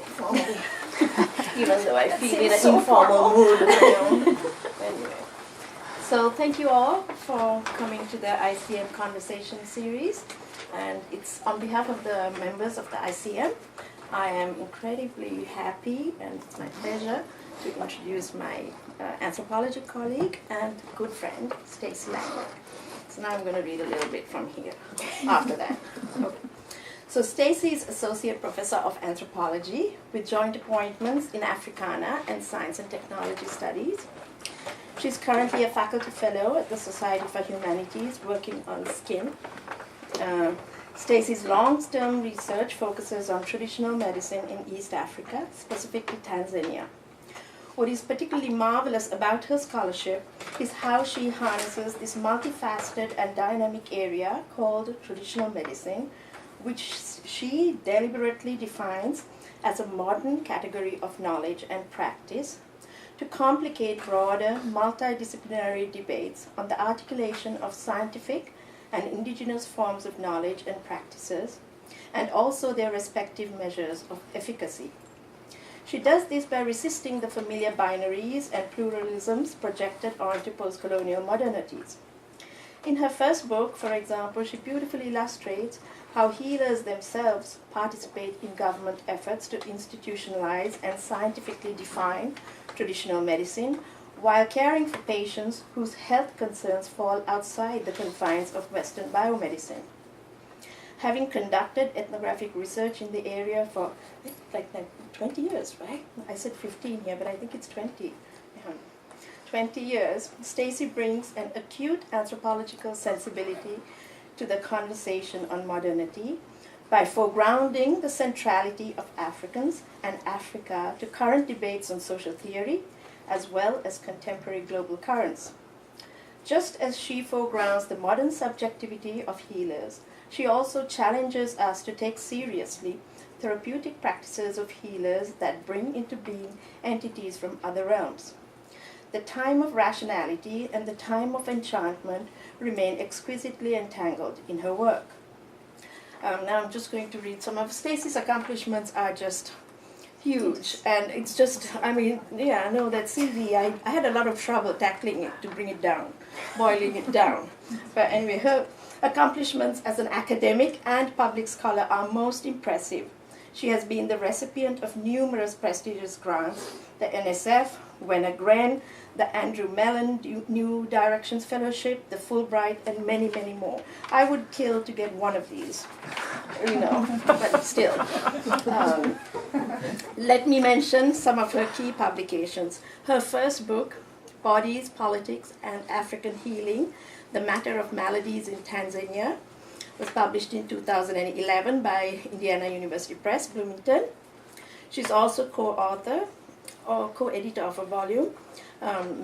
formally, even though I feel in an informal mood. Anyway, so thank you all for coming to the ICM Conversation Series, and it's on behalf of the members of the ICM. I am incredibly happy, and it's my pleasure to introduce my anthropology colleague and good friend, Stacey Langwick. So now I'm going to read a little bit from here after that. Okay. So Stacey is Associate Professor of Anthropology with joint appointments in Africana and Science and Technology Studies. She's currently a faculty fellow at the Society for Humanities working on skin. Stacey's long-term research focuses on traditional medicine in East Africa, specifically Tanzania. What is particularly marvelous about her scholarship is how she harnesses this multifaceted and dynamic area called traditional medicine, which she deliberately defines as a modern category of knowledge and practice, to complicate broader multidisciplinary debates on the articulation of scientific and indigenous forms of knowledge and practices, and also their respective measures of efficacy. She does this by resisting the familiar binaries and pluralisms projected onto post-colonial modernities. In her first book, for example, she beautifully illustrates how healers themselves participate in government efforts to institutionalize and scientifically define traditional medicine while caring for patients whose health concerns fall outside the confines of Western biomedicine. Having conducted ethnographic research in the area for like 20 years, right? I said 15 here, but I think it's 20. 20 years, Stacey brings an acute anthropological sensibility to the conversation on modernity by foregrounding the centrality of Africans and Africa to current debates on social theory, as well as contemporary global currents. Just as she foregrounds the modern subjectivity of healers, she also challenges us to take seriously therapeutic practices of healers that bring into being entities from other realms. The time of rationality and the time of enchantment remain exquisitely entangled in her work. Now I'm just going to read some of Stacey's accomplishments are just huge, and it's just, I mean, yeah, I know that CV, I had a lot of trouble tackling it to bring it down, boiling it down. But anyway, her accomplishments as an academic and public scholar are most impressive. She has been the recipient of numerous prestigious grants, the NSF, Wenner Gren, the Andrew Mellon New Directions Fellowship, the Fulbright, and many, many more. I would kill to get one of these, but still. Let me mention some of her key publications. Her first book, Bodies, Politics, and African Healing, The Matter of Maladies in Tanzania, was published in 2011 by Indiana University Press, Bloomington. She's also co-author or co-editor of a volume,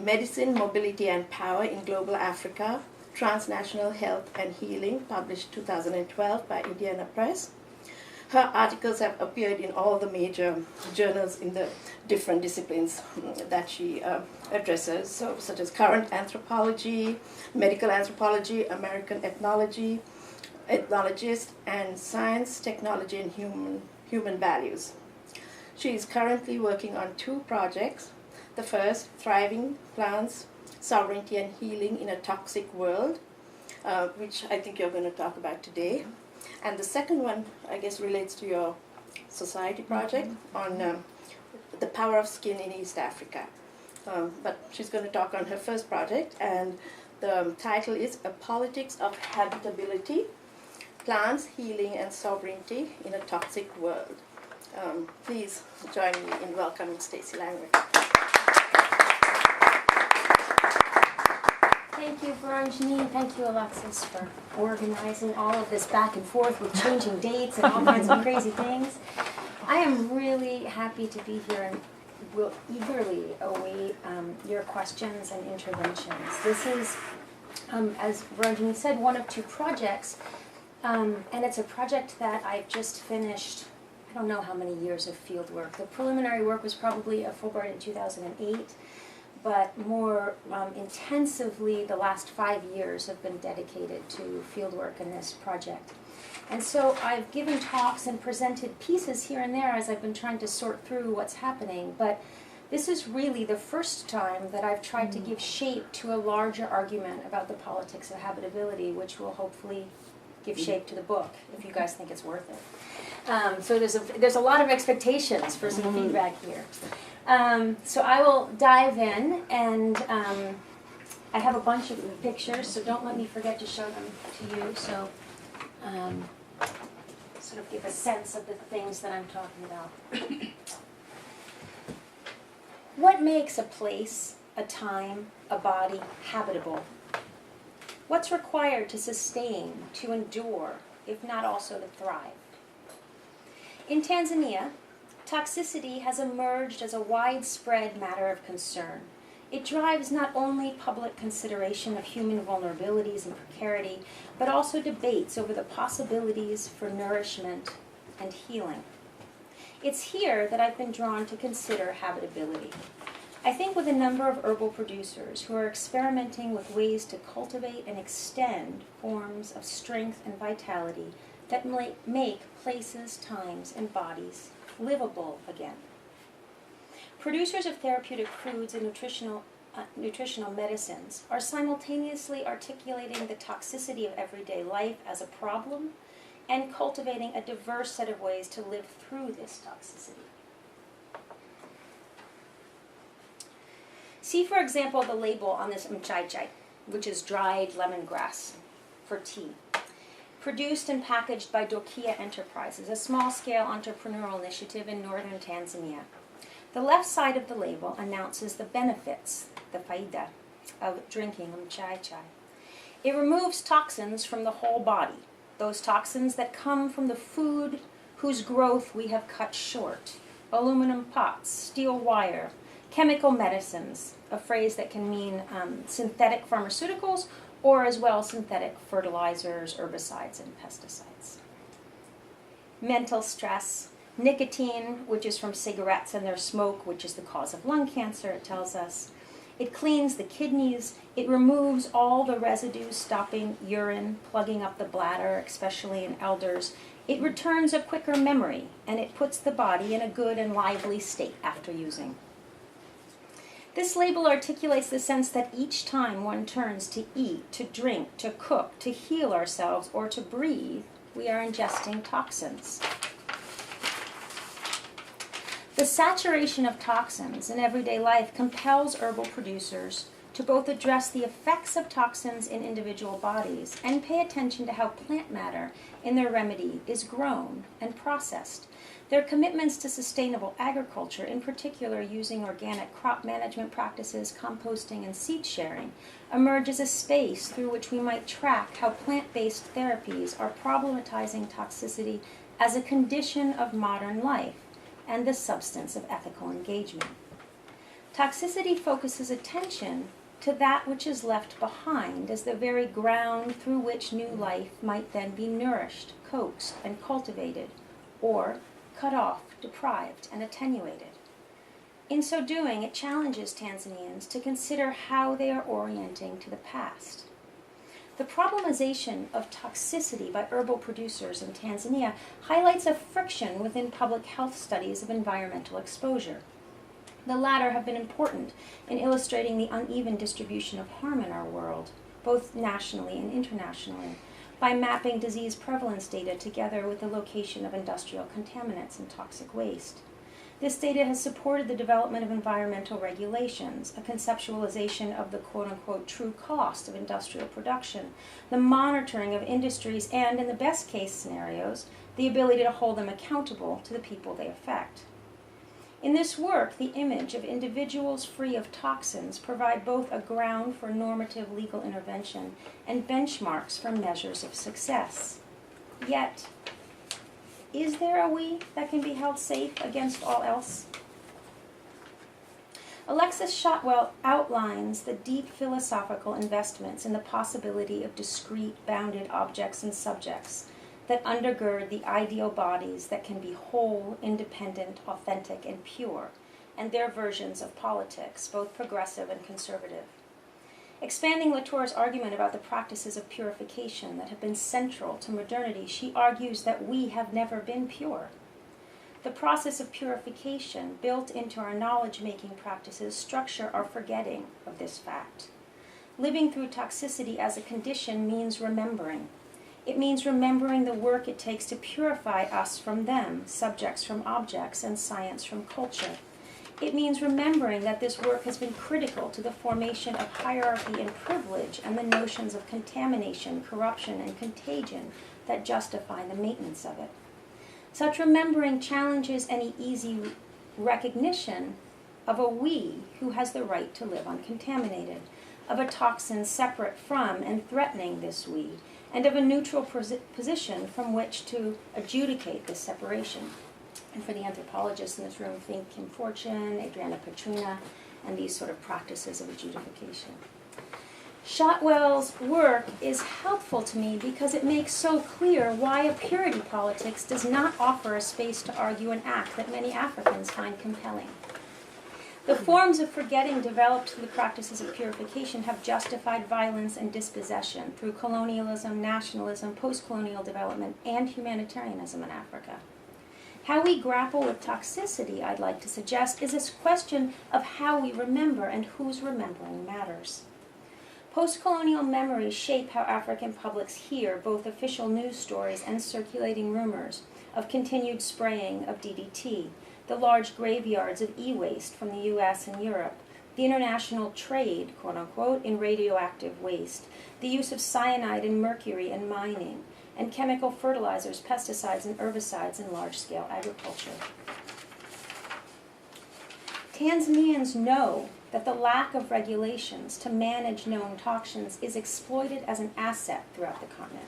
Medicine, Mobility, and Power in Global Africa, Transnational Health and Healing, published 2012 by Indiana Press. Her articles have appeared in all the major journals in the different disciplines that she addresses, so, such as Current Anthropology, Medical Anthropology, American Ethnology, Ethnologist, and Science, Technology, and Human Values. She is currently working on 2 projects. The first, Thriving Plants, Sovereignty and Healing in a Toxic World, which I think you're going to talk about today. And the second one, I guess, relates to your society project on the power of skin in East Africa. But she's going to talk on her first project, and the title is A Politics of Habitability, Plants, Healing, and Sovereignty in a Toxic World. Please join me in welcoming Stacey Langwick. Thank you, Varanjani. Thank you, Alexis, for organizing all of this back and forth with changing dates and all kinds of crazy things. I am really happy to be here and will eagerly await your questions and interventions. This is, as Varanjani said, one of 2 projects, and it's a project that I've just finished. I don't know how many years of field work. The preliminary work was probably a Fulbright in 2008, but more intensively, the last 5 years have been dedicated to field work in this project. And so I've given talks and presented pieces here and there as I've been trying to sort through what's happening. But this is really the first time that I've tried to give shape to a larger argument about the politics of habitability, which will hopefully give shape to the book, if you guys think it's worth it. So there's a lot of expectations for some feedback here. So I will dive in, and I have a bunch of pictures, so don't let me forget to show them to you. So sort of give a sense of the things that I'm talking about. What makes a place, a time, a body habitable? What's required to sustain, to endure, if not also to thrive? In Tanzania, toxicity has emerged as a widespread matter of concern. It drives not only public consideration of human vulnerabilities and precarity, but also debates over the possibilities for nourishment and healing. It's here that I've been drawn to consider habitability. I think with a number of herbal producers who are experimenting with ways to cultivate and extend forms of strength and vitality that make places, times, and bodies livable again. Producers of therapeutic foods and nutritional medicines are simultaneously articulating the toxicity of everyday life as a problem and cultivating a diverse set of ways to live through this toxicity. See, for example, the label on this mchaichai, which is dried lemongrass for tea. Produced and packaged by Dokia Enterprises, a small-scale entrepreneurial initiative in northern Tanzania. The left side of the label announces the benefits, the faida, of drinking mchaichai. It removes toxins from the whole body, those toxins that come from the food whose growth we have cut short. Aluminum pots, steel wire, chemical medicines, a phrase that can mean synthetic pharmaceuticals or as well synthetic fertilizers, herbicides, and pesticides. Mental stress, nicotine, which is from cigarettes and their smoke, which is the cause of lung cancer, it tells us. It cleans the kidneys. It removes all the residues, stopping urine, plugging up the bladder, especially in elders. It returns a quicker memory, and it puts the body in a good and lively state after using. This label articulates the sense that each time one turns to eat, to drink, to cook, to heal ourselves, or to breathe, we are ingesting toxins. The saturation of toxins in everyday life compels herbal producers to both address the effects of toxins in individual bodies and pay attention to how plant matter in their remedy is grown and processed. Their commitments to sustainable agriculture, in particular using organic crop management practices, composting, and seed sharing, emerge as a space through which we might track how plant-based therapies are problematizing toxicity as a condition of modern life and the substance of ethical engagement. Toxicity focuses attention to that which is left behind as the very ground through which new life might then be nourished, coaxed, and cultivated, or cut off, deprived, and attenuated. In so doing, it challenges Tanzanians to consider how they are orienting to the past. The problematization of toxicity by herbal producers in Tanzania highlights a friction within public health studies of environmental exposure. The latter have been important in illustrating the uneven distribution of harm in our world, both nationally and internationally, by mapping disease prevalence data together with the location of industrial contaminants and toxic waste. This data has supported the development of environmental regulations, a conceptualization of the quote-unquote true cost of industrial production, the monitoring of industries, and, in the best-case scenarios, the ability to hold them accountable to the people they affect. In this work, the image of individuals free of toxins provide both a ground for normative legal intervention and benchmarks for measures of success. Yet, is there a we that can be held safe against all else? Alexis Shotwell outlines the deep philosophical investments in the possibility of discrete, bounded objects and subjects that undergird the ideal bodies that can be whole, independent, authentic, and pure, and their versions of politics, both progressive and conservative. Expanding Latour's argument about the practices of purification that have been central to modernity, she argues that we have never been pure. The process of purification built into our knowledge-making practices structure our forgetting of this fact. Living through toxicity as a condition means remembering. It means remembering the work it takes to purify us from them, subjects from objects, and science from culture. It means remembering that this work has been critical to the formation of hierarchy and privilege and the notions of contamination, corruption, and contagion that justify the maintenance of it. Such remembering challenges any easy recognition of a we who has the right to live uncontaminated, of a toxin separate from and threatening this we, and of a neutral position from which to adjudicate this separation. And for the anthropologists in this room, think Kim Fortune, Adriana Petrina, and these sort of practices of adjudication. Shotwell's work is helpful to me because it makes so clear why a purity politics does not offer a space to argue an act that many Africans find compelling. The forms of forgetting developed through the practices of purification have justified violence and dispossession through colonialism, nationalism, post-colonial development, and humanitarianism in Africa. How we grapple with toxicity, I'd like to suggest, is a question of how we remember and whose remembering matters. Post-colonial memories shape how African publics hear both official news stories and circulating rumors of continued spraying of DDT, the large graveyards of e-waste from the US and Europe, the international trade, quote-unquote, in radioactive waste, the use of cyanide and mercury in mining, and chemical fertilizers, pesticides, and herbicides in large-scale agriculture. Tanzanians know that the lack of regulations to manage known toxins is exploited as an asset throughout the continent.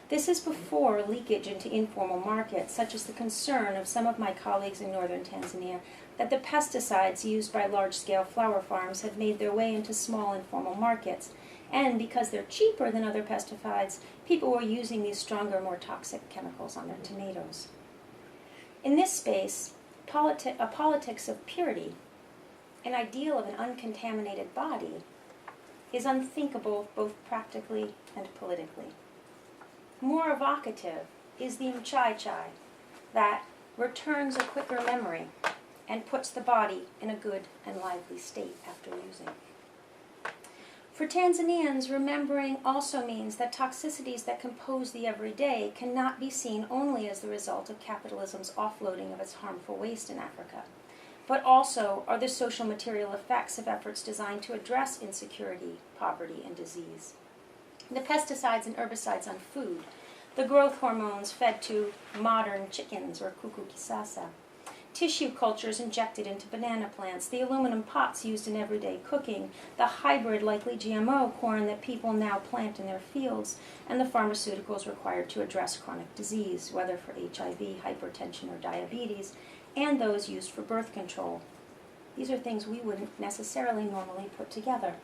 This is before leakage into informal markets, such as the concern of some of my colleagues in northern Tanzania that the pesticides used by large-scale flower farms have made their way into small informal markets, and because they're cheaper than other pesticides, people were using these stronger, more toxic chemicals on their tomatoes. In this space, a politics of purity, an ideal of an uncontaminated body, is unthinkable both practically and politically. More evocative is the mchai-chai that returns a quicker memory and puts the body in a good and lively state after using. For Tanzanians, remembering also means that toxicities that compose the everyday cannot be seen only as the result of capitalism's offloading of its harmful waste in Africa, but also are the social material effects of efforts designed to address insecurity, poverty, and disease. The pesticides and herbicides on food, the growth hormones fed to modern chickens or kuku kisasa, tissue cultures injected into banana plants, the aluminum pots used in everyday cooking, the hybrid, likely GMO corn that people now plant in their fields, and the pharmaceuticals required to address chronic disease, whether for HIV, hypertension, or diabetes, and those used for birth control. These are things we wouldn't necessarily normally put together.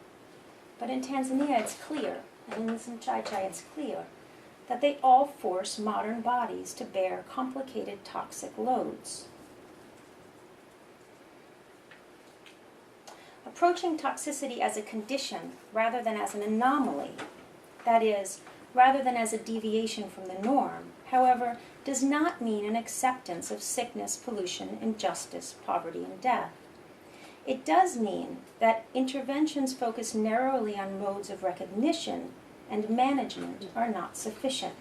But in Tanzania it's clear, and in some chai-chai it's clear, that they all force modern bodies to bear complicated toxic loads. Approaching toxicity as a condition rather than as an anomaly, that is, rather than as a deviation from the norm, however, does not mean an acceptance of sickness, pollution, injustice, poverty, and death. It does mean that interventions focused narrowly on modes of recognition and management are not sufficient.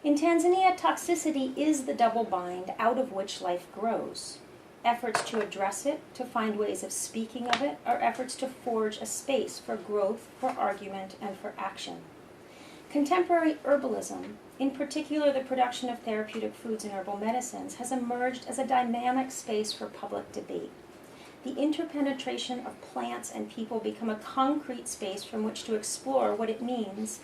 In Tanzania, toxicity is the double bind out of which life grows. Efforts to address it, to find ways of speaking of it, are efforts to forge a space for growth, for argument, and for action. Contemporary herbalism, in particular the production of therapeutic foods and herbal medicines, has emerged as a dynamic space for public debate. The interpenetration of plants and people become a concrete space from which to explore what it means,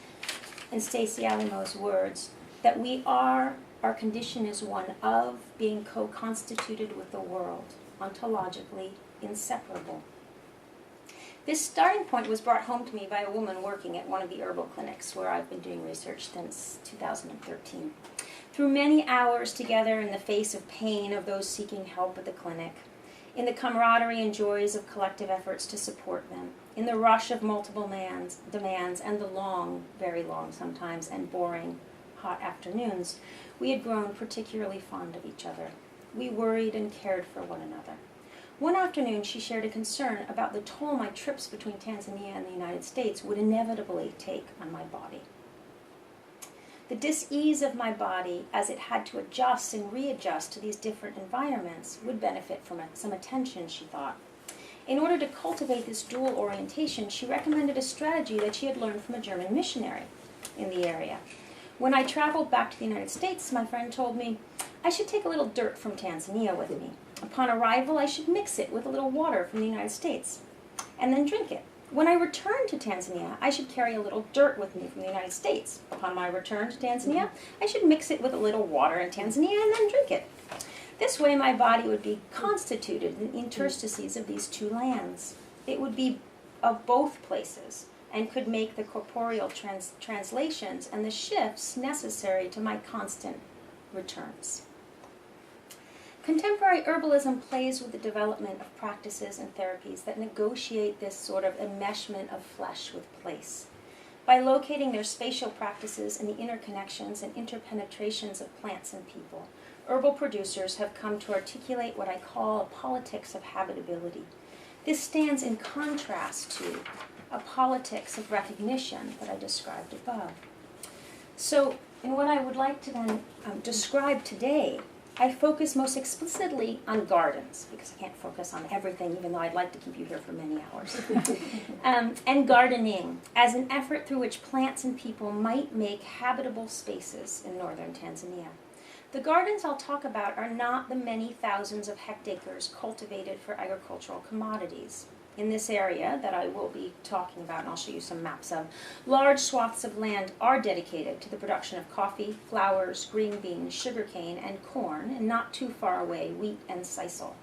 in Stacey Langwick's words, that we are, our condition is one of, being co-constituted with the world, ontologically inseparable. This starting point was brought home to me by a woman working at one of the herbal clinics where I've been doing research since 2013. Through many hours together in the face of pain of those seeking help at the clinic, in the camaraderie and joys of collective efforts to support them, in the rush of multiple demands and the long, very long sometimes, and boring hot afternoons, we had grown particularly fond of each other. We worried and cared for one another. One afternoon, she shared a concern about the toll my trips between Tanzania and the United States would inevitably take on my body. The dis-ease of my body, as it had to adjust and readjust to these different environments, would benefit from some attention, she thought. In order to cultivate this dual orientation, she recommended a strategy that she had learned from a German missionary in the area. When I traveled back to the United States, my friend told me I should take a little dirt from Tanzania with me. Upon arrival, I should mix it with a little water from the United States, and then drink it. When I returned to Tanzania, I should carry a little dirt with me from the United States. Upon my return to Tanzania, I should mix it with a little water in Tanzania and then drink it. This way my body would be constituted in the interstices of these two lands. It would be of both places and could make the corporeal translations and the shifts necessary to my constant returns. Contemporary herbalism plays with the development of practices and therapies that negotiate this sort of enmeshment of flesh with place. By locating their spatial practices in the interconnections and interpenetrations of plants and people, herbal producers have come to articulate what I call a politics of habitability. This stands in contrast to a politics of recognition that I described above. So, in what I would like to then describe today, I focus most explicitly on gardens, because I can't focus on everything, even though I'd like to keep you here for many hours. And gardening as an effort through which plants and people might make habitable spaces in northern Tanzania. The gardens I'll talk about are not the many thousands of hectares cultivated for agricultural commodities. In this area that I will be talking about, and I'll show you some maps of, large swaths of land are dedicated to the production of coffee, flowers, green beans, sugarcane, and corn, and not too far away, wheat and sisal.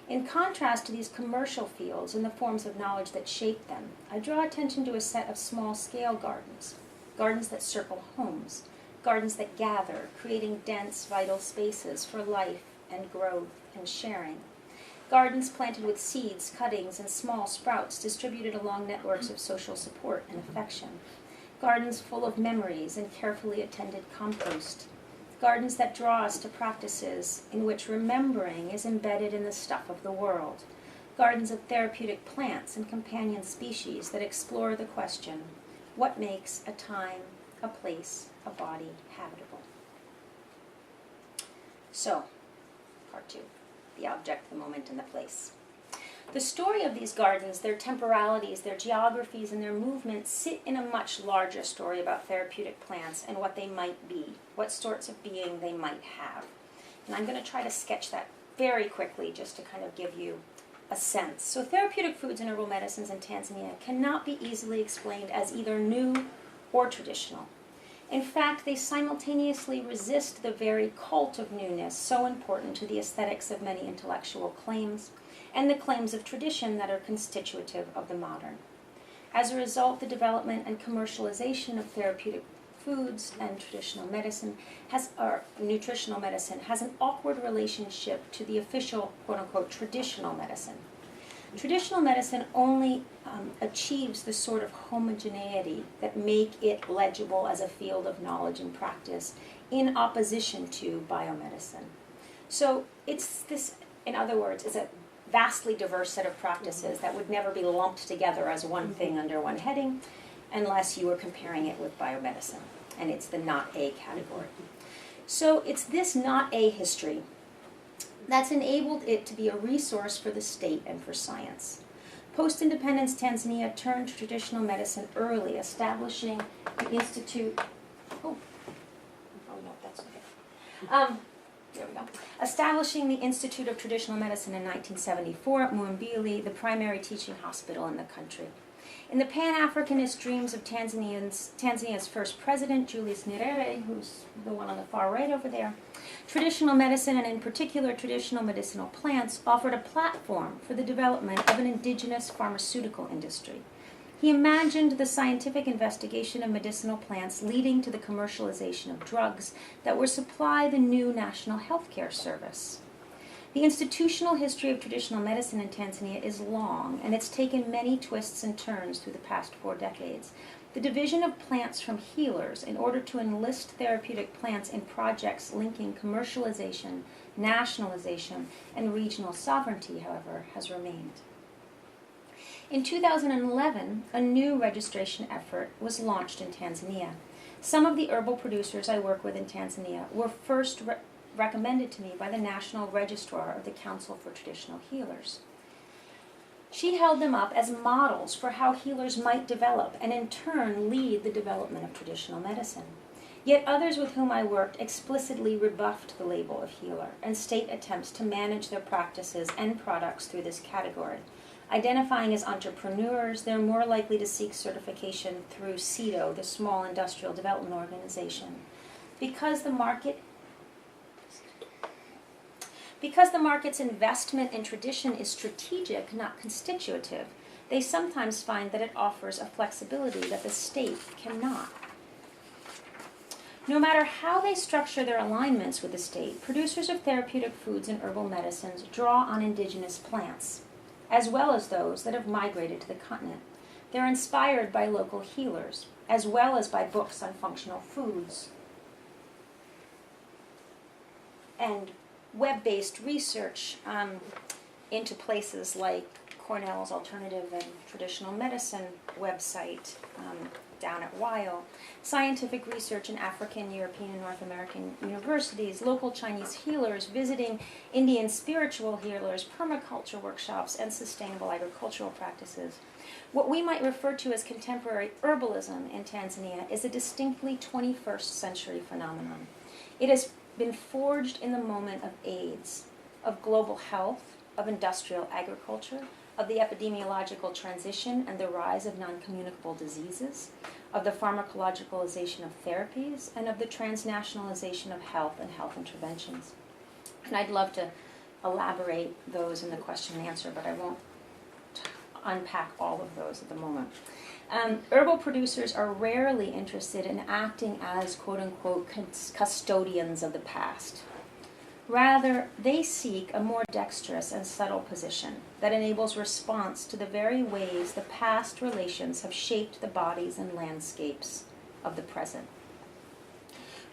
In contrast to these commercial fields and the forms of knowledge that shape them, I draw attention to a set of small-scale gardens, gardens that circle homes, gardens that gather, creating dense, vital spaces for life and growth and sharing. Gardens planted with seeds, cuttings, and small sprouts distributed along networks of social support and affection. Gardens full of memories and carefully attended compost. Gardens that draw us to practices in which remembering is embedded in the stuff of the world. Gardens of therapeutic plants and companion species that explore the question, what makes a time, a place, a body habitable? So, part 2. The object, the moment, and the place. The story of these gardens, their temporalities, their geographies, and their movements sit in a much larger story about therapeutic plants and what they might be, what sorts of being they might have. And I'm going to try to sketch that very quickly just to kind of give you a sense. So therapeutic foods and herbal medicines in Tanzania cannot be easily explained as either new or traditional. In fact, they simultaneously resist the very cult of newness so important to the aesthetics of many intellectual claims and the claims of tradition that are constitutive of the modern. As a result, the development and commercialization of therapeutic foods and traditional medicine nutritional medicine has an awkward relationship to the official, quote-unquote, traditional medicine. Traditional medicine only achieves the sort of homogeneity that make it legible as a field of knowledge and practice in opposition to biomedicine. So it's this, in other words, is a vastly diverse set of practices that would never be lumped together as one thing under one heading unless you were comparing it with biomedicine. And it's the not a category. So it's this not a history that's enabled it to be a resource for the state and for science. Post-independence Tanzania turned to traditional medicine early, establishing the Institute... Establishing the Institute of Traditional Medicine in 1974 at Muhimbili, the primary teaching hospital in the country. In the Pan-Africanist dreams of Tanzania's first president, Julius Nyerere, who's the one on the far right over there, traditional medicine, and in particular traditional medicinal plants, offered a platform for the development of an indigenous pharmaceutical industry. He imagined the scientific investigation of medicinal plants leading to the commercialization of drugs that would supply the new national healthcare service. The institutional history of traditional medicine in Tanzania is long, and it's taken many twists and turns through the past 4 decades. The division of plants from healers in order to enlist therapeutic plants in projects linking commercialization, nationalization, and regional sovereignty, however, has remained. In 2011, a new registration effort was launched in Tanzania. Some of the herbal producers I work with in Tanzania were first recommended to me by the National Registrar of the Council for Traditional Healers. She held them up as models for how healers might develop and in turn lead the development of traditional medicine. Yet others with whom I worked explicitly rebuffed the label of healer and state attempts to manage their practices and products through this category. Identifying as entrepreneurs, they're more likely to seek certification through SIDO, the Small Industrial Development Organization. Because the market's investment in tradition is strategic, not constitutive, they sometimes find that it offers a flexibility that the state cannot. No matter how they structure their alignments with the state, producers of therapeutic foods and herbal medicines draw on indigenous plants, as well as those that have migrated to the continent. They're inspired by local healers, as well as by books on functional foods and web-based research into places like Cornell's Alternative and Traditional Medicine website down at Weil, scientific research in African, European, and North American universities, local Chinese healers visiting Indian spiritual healers, permaculture workshops, and sustainable agricultural practices. What we might refer to as contemporary herbalism in Tanzania is a distinctly 21st century phenomenon. It has been forged in the moment of AIDS, of global health, of industrial agriculture, of the epidemiological transition and the rise of non-communicable diseases, of the pharmacologicalization of therapies, and of the transnationalization of health and health interventions. And I'd love to elaborate those in the question and answer, but I won't unpack all of those at the moment. Herbal producers are rarely interested in acting as quote-unquote custodians of the past. Rather, they seek a more dexterous and subtle position that enables response to the very ways the past relations have shaped the bodies and landscapes of the present.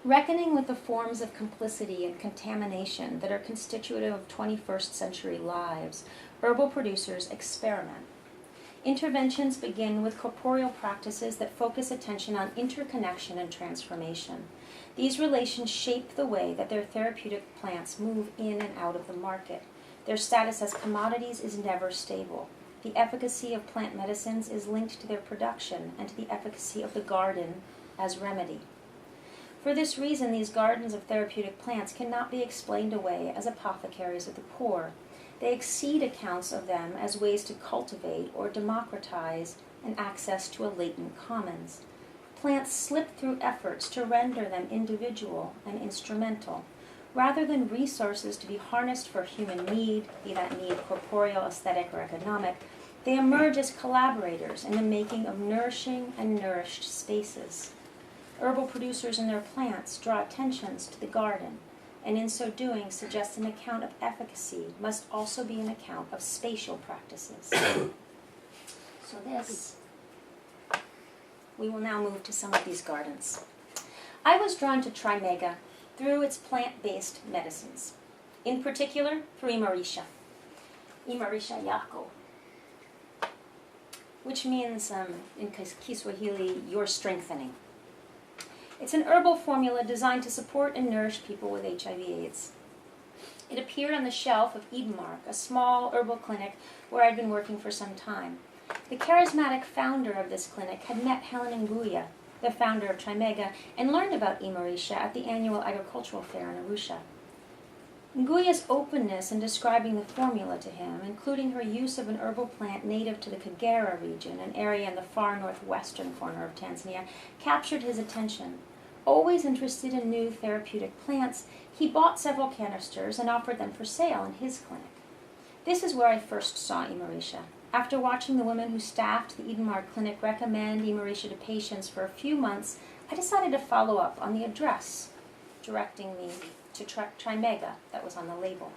Reckoning with the forms of complicity and contamination that are constitutive of 21st century lives, herbal producers experiment. Interventions begin with corporeal practices that focus attention on interconnection and transformation. These relations shape the way that their therapeutic plants move in and out of the market. Their status as commodities is never stable. The efficacy of plant medicines is linked to their production and to the efficacy of the garden as remedy. For this reason, these gardens of therapeutic plants cannot be explained away as apothecaries of the poor. They exceed accounts of them as ways to cultivate or democratize an access to a latent commons. Plants slip through efforts to render them individual and instrumental. Rather than resources to be harnessed for human need, be that need corporeal, aesthetic, or economic, they emerge as collaborators in the making of nourishing and nourished spaces. Herbal producers and their plants draw attentions to the garden, and in so doing suggest an account of efficacy must also be an account of spatial practices. We will now move to some of these gardens. I was drawn to Trimega through its plant-based medicines, in particular through Imarisha yako, which means, in Kiswahili, your strengthening. It's an herbal formula designed to support and nourish people with HIV/AIDS. It appeared on the shelf of Edenmark, a small herbal clinic where I'd been working for some time. The charismatic founder of this clinic had met Helen Nguya, the founder of Trimega, and learned about Imarisha at the annual agricultural fair in Arusha. Nguya's openness in describing the formula to him, including her use of an herbal plant native to the Kagera region, an area in the far northwestern corner of Tanzania, captured his attention. Always interested in new therapeutic plants, he bought several canisters and offered them for sale in his clinic. This is where I first saw Imarisha. After watching the women who staffed the Edenmark clinic recommend Imarisha to patients for a few months, I decided to follow up on the address directing me to Trimega that was on the label.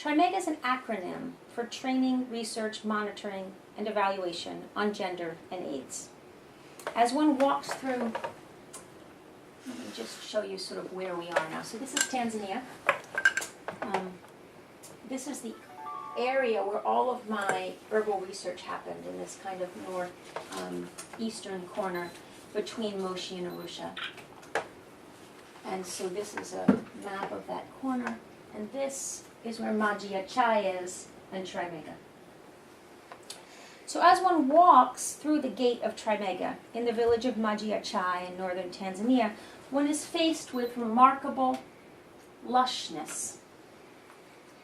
TRIMEGA is an acronym for Training, Research, Monitoring, and Evaluation on Gender and AIDS. As one walks through, let me just show you sort of where we are now. So this is Tanzania. This is the area where all of my herbal research happened, in this kind of northeastern corner between Moshi and Arusha. And so this is a map of that corner, and this is where Majia Chai is and TRIMEGA. So as one walks through the gate of TRIMEGA in the village of Majia Chai in northern Tanzania, one is faced with remarkable lushness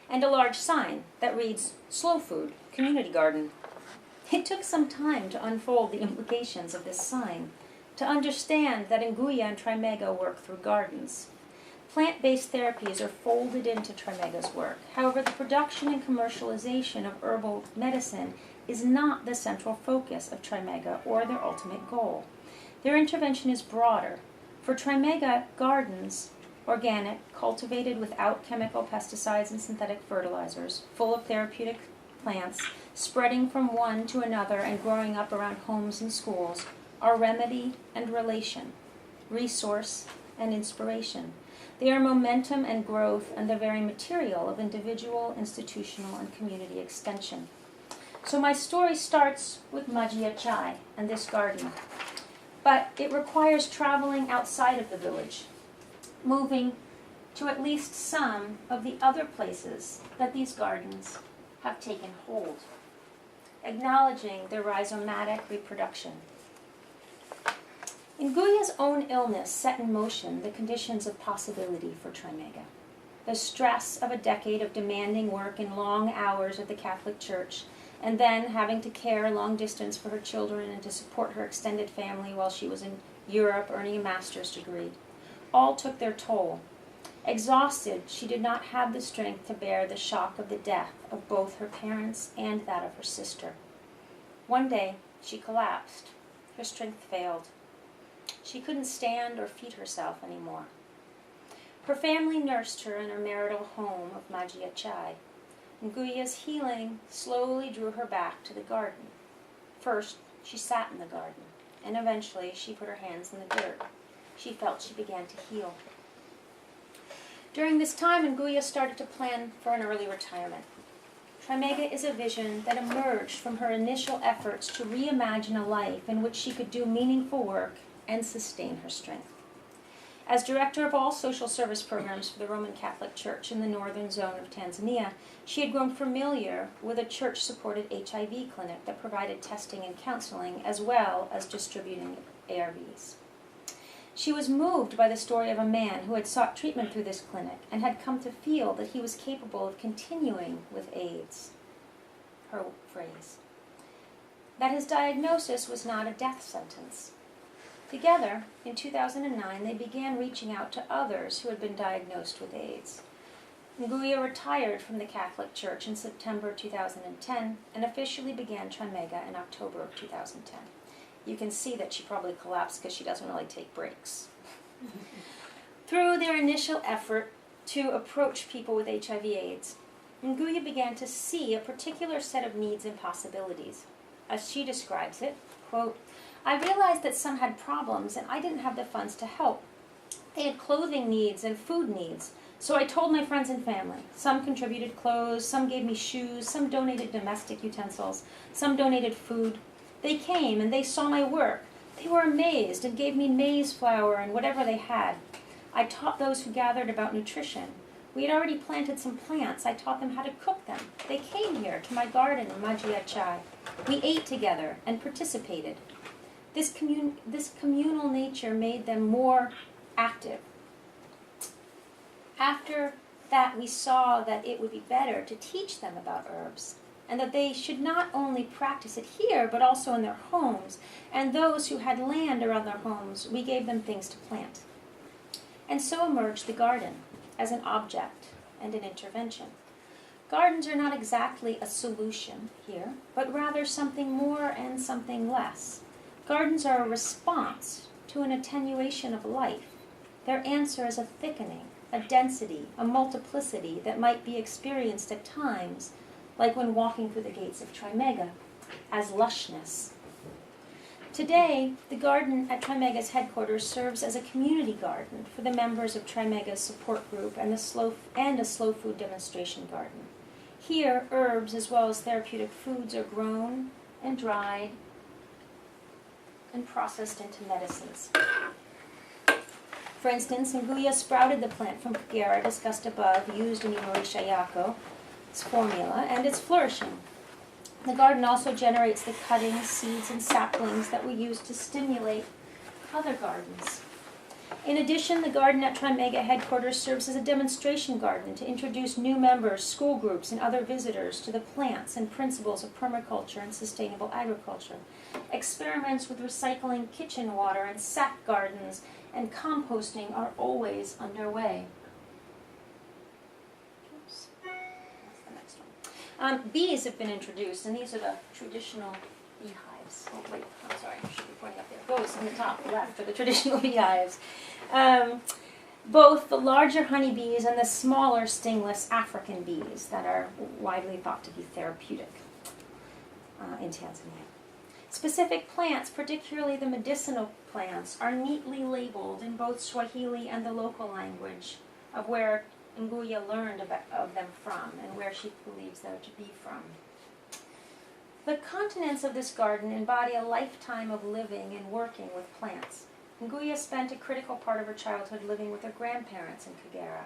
and a large sign that reads, "Slow Food, Community Garden." It took some time to unfold the implications of this sign, to understand that Nguya and TRIMEGA work through gardens. Plant-based therapies are folded into TRIMEGA's work. However, the production and commercialization of herbal medicine is not the central focus of TRIMEGA or their ultimate goal. Their intervention is broader. For TRIMEGA, gardens, organic, cultivated without chemical pesticides and synthetic fertilizers, full of therapeutic plants, spreading from one to another and growing up around homes and schools, are remedy and relation, resource and inspiration. They are momentum and growth and the very material of individual, institutional, and community extension. So my story starts with Majia Chai and this garden, but it requires traveling outside of the village, moving to at least some of the other places that these gardens have taken hold, acknowledging their rhizomatic reproduction. Nguya's own illness set in motion the conditions of possibility for TRIMEGA. The stress of a decade of demanding work in long hours at the Catholic Church, and then having to care long distance for her children and to support her extended family while she was in Europe earning a master's degree, all took their toll. Exhausted, she did not have the strength to bear the shock of the death of both her parents and that of her sister. One day, she collapsed. Her strength failed. She couldn't stand or feed herself anymore. Her family nursed her in her marital home of Majia Chai. Nguya's healing slowly drew her back to the garden. First, she sat in the garden, and eventually she put her hands in the dirt. She felt she began to heal. During this time, Nguya started to plan for an early retirement. TRIMEGA is a vision that emerged from her initial efforts to reimagine a life in which she could do meaningful work and sustain her strength. As director of all social service programs for the Roman Catholic Church in the northern zone of Tanzania, she had grown familiar with a church-supported HIV clinic that provided testing and counseling as well as distributing ARVs. She was moved by the story of a man who had sought treatment through this clinic and had come to feel that he was capable of continuing with AIDS, her phrase. That his diagnosis was not a death sentence. Together, in 2009, they began reaching out to others who had been diagnosed with AIDS. Nguya retired from the Catholic Church in September 2010 and officially began TRIMEGA in October of 2010. You can see that she probably collapsed because she doesn't really take breaks. Through their initial effort to approach people with HIV/AIDS, Nguya began to see a particular set of needs and possibilities. As she describes it, quote, "I realized that some had problems and I didn't have the funds to help. They had clothing needs and food needs, so I told my friends and family. Some contributed clothes, some gave me shoes, some donated domestic utensils, some donated food. They came and they saw my work. They were amazed and gave me maize flour and whatever they had. I taught those who gathered about nutrition. We had already planted some plants. I taught them how to cook them. They came here to my garden in Majia Chai. We ate together and participated. This communal nature made them more active. After that, we saw that it would be better to teach them about herbs, and that they should not only practice it here, but also in their homes. And those who had land around their homes, we gave them things to plant. And so emerged the garden as an object and an intervention. Gardens are not exactly a solution here, but rather something more and something less. Gardens are a response to an attenuation of life. Their answer is a thickening, a density, a multiplicity that might be experienced at times, like when walking through the gates of Trimega, as lushness. Today, the garden at Trimega's headquarters serves as a community garden for the members of Trimega's support group and a slow food demonstration garden. Here, herbs as well as therapeutic foods are grown and dried and processed into medicines. For instance, Nguya sprouted the plant from Kagera discussed above, used in Imori Shayako's formula, and it's flourishing. The garden also generates the cuttings, seeds, and saplings that we use to stimulate other gardens. In addition, the garden at Trimega headquarters serves as a demonstration garden to introduce new members, school groups, and other visitors to the plants and principles of permaculture and sustainable agriculture. Experiments with recycling kitchen water and sack gardens and composting are always underway. Oops. That's the next one. Bees have been introduced, and these are the traditional beehives. Oh, wait, I'm sorry, I should be pointing up there. Those in the top left are the traditional beehives. Both the larger honeybees and the smaller stingless African bees that are widely thought to be therapeutic in Tanzania. Specific plants, particularly the medicinal plants, are neatly labeled in both Swahili and the local language of where Nguya learned of them from and where she believes them to be from. The continents of this garden embody a lifetime of living and working with plants. Nguya spent a critical part of her childhood living with her grandparents in Kagera.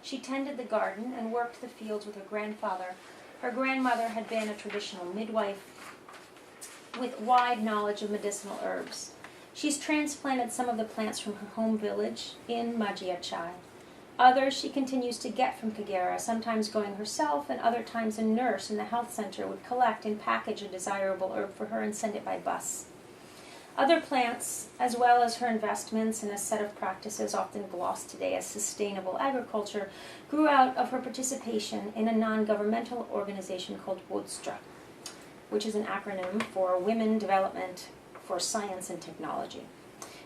She tended the garden and worked the fields with her grandfather. Her grandmother had been a traditional midwife with wide knowledge of medicinal herbs. She's transplanted some of the plants from her home village in Majiachai. Others she continues to get from Kagera, sometimes going herself, and other times a nurse in the health center would collect and package a desirable herb for her and send it by bus. Other plants, as well as her investments in a set of practices often glossed today as sustainable agriculture, grew out of her participation in a non-governmental organization called WODSTRA, which is an acronym for Women Development for Science and Technology.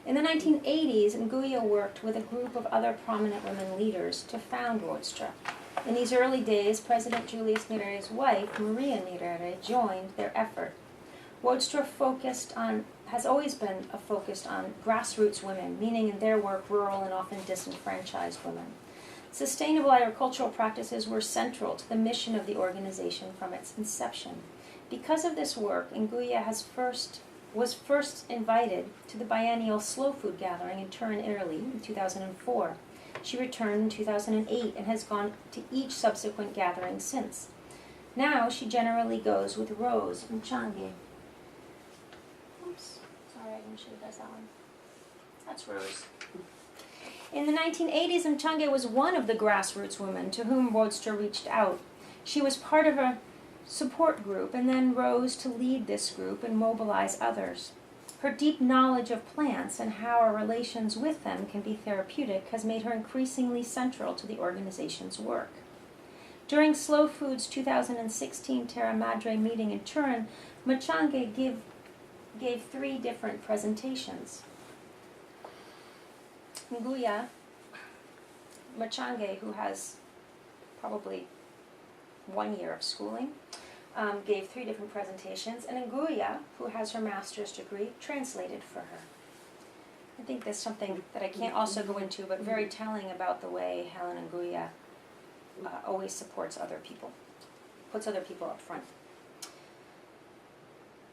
In the 1980s, Nguya worked with a group of other prominent women leaders to found WODSTRA. In these early days, President Julius Nyerere's wife, Maria Nyerere, joined their effort. WODSTRA has always been focused on grassroots women, meaning in their work rural and often disenfranchised women. Sustainable agricultural practices were central to the mission of the organization from its inception. Because of this work, Nguya was first invited to the biennial Slow Food Gathering in Turin, Italy in 2004. She returned in 2008 and has gone to each subsequent gathering since. Now she generally goes with Rose Mchange. Oops, sorry, I didn't show you guys that one. That's Rose. In the 1980s, Mchange was one of the grassroots women to whom WODSTRA reached out. She was part of a support group and then rose to lead this group and mobilize others. Her deep knowledge of plants and how our relations with them can be therapeutic has made her increasingly central to the organization's work. During Slow Food's 2016 Terra Madre meeting in Turin, Mchange gave 3 different presentations. Nguya Mchange, who has probably 1 year of schooling, gave 3 different presentations, and Nguya, who has her master's degree, translated for her. I think there's something that I can't also go into, but very telling about the way Helen Nguya always supports other people, puts other people up front.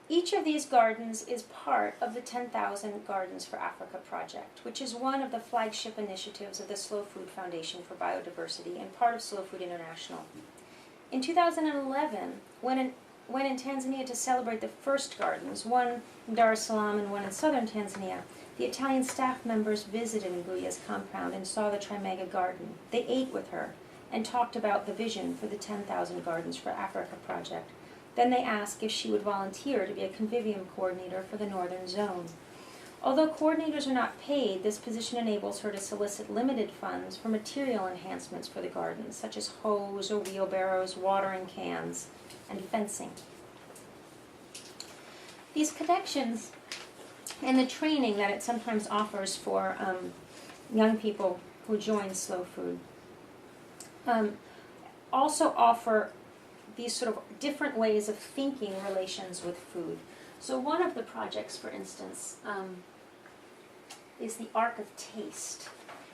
Each of these gardens is part of the 10,000 Gardens for Africa project, which is one of the flagship initiatives of the Slow Food Foundation for Biodiversity and part of Slow Food International. In 2011, went in Tanzania to celebrate the first gardens, one in Dar es Salaam and one in southern Tanzania, the Italian staff members visited Nguya's compound and saw the Trimega garden. They ate with her and talked about the vision for the 10,000 Gardens for Africa project. Then they asked if she would volunteer to be a convivium coordinator for the northern zone. Although coordinators are not paid, this position enables her to solicit limited funds for material enhancements for the gardens, such as hose or wheelbarrows, watering cans, and fencing. These connections and the training that it sometimes offers for young people who joined Slow Food, also offer these sort of different ways of thinking relations with food. So one of the projects, for instance, is the Arc of Taste,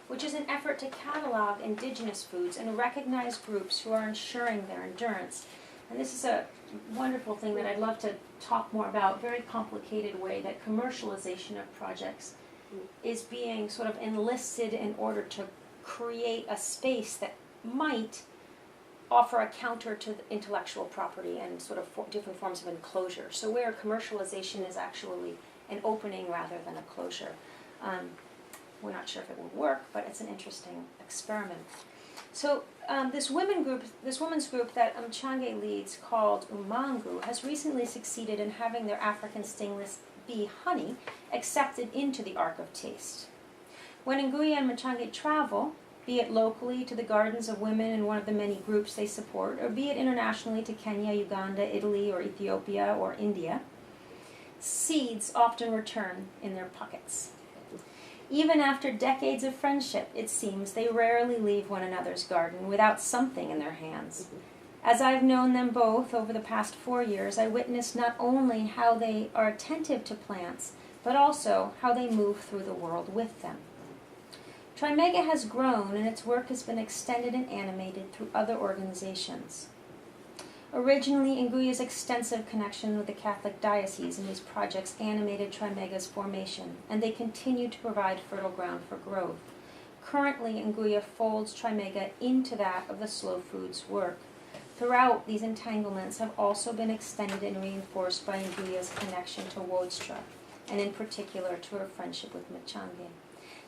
which is an effort to catalog indigenous foods and recognize groups who are ensuring their endurance. And this is a wonderful thing that I'd love to talk more about, very complicated way that commercialization of projects is being sort of enlisted in order to create a space that might offer a counter to the intellectual property and sort of different forms of enclosure. So where commercialization is actually an opening rather than a closure. We're not sure if it will work, but it's an interesting experiment. So this women's group that Mchange leads, called Umangu, has recently succeeded in having their African stingless bee honey accepted into the Arc of Taste. When Nguya and Mchange travel, be it locally to the gardens of women in one of the many groups they support, or be it internationally to Kenya, Uganda, Italy, or Ethiopia, or India, seeds often return in their pockets. Even after decades of friendship, it seems, they rarely leave one another's garden without something in their hands. As I've known them both over the past 4 years, I witnessed not only how they are attentive to plants, but also how they move through the world with them. Trimega has grown, and its work has been extended and animated through other organizations. Originally, Nguya's extensive connection with the Catholic Diocese and these projects animated Trimega's formation, and they continue to provide fertile ground for growth. Currently, Nguya folds Trimega into that of the Slow Foods work. Throughout, these entanglements have also been extended and reinforced by Nguya's connection to Wodstra, and in particular to her friendship with Mchange.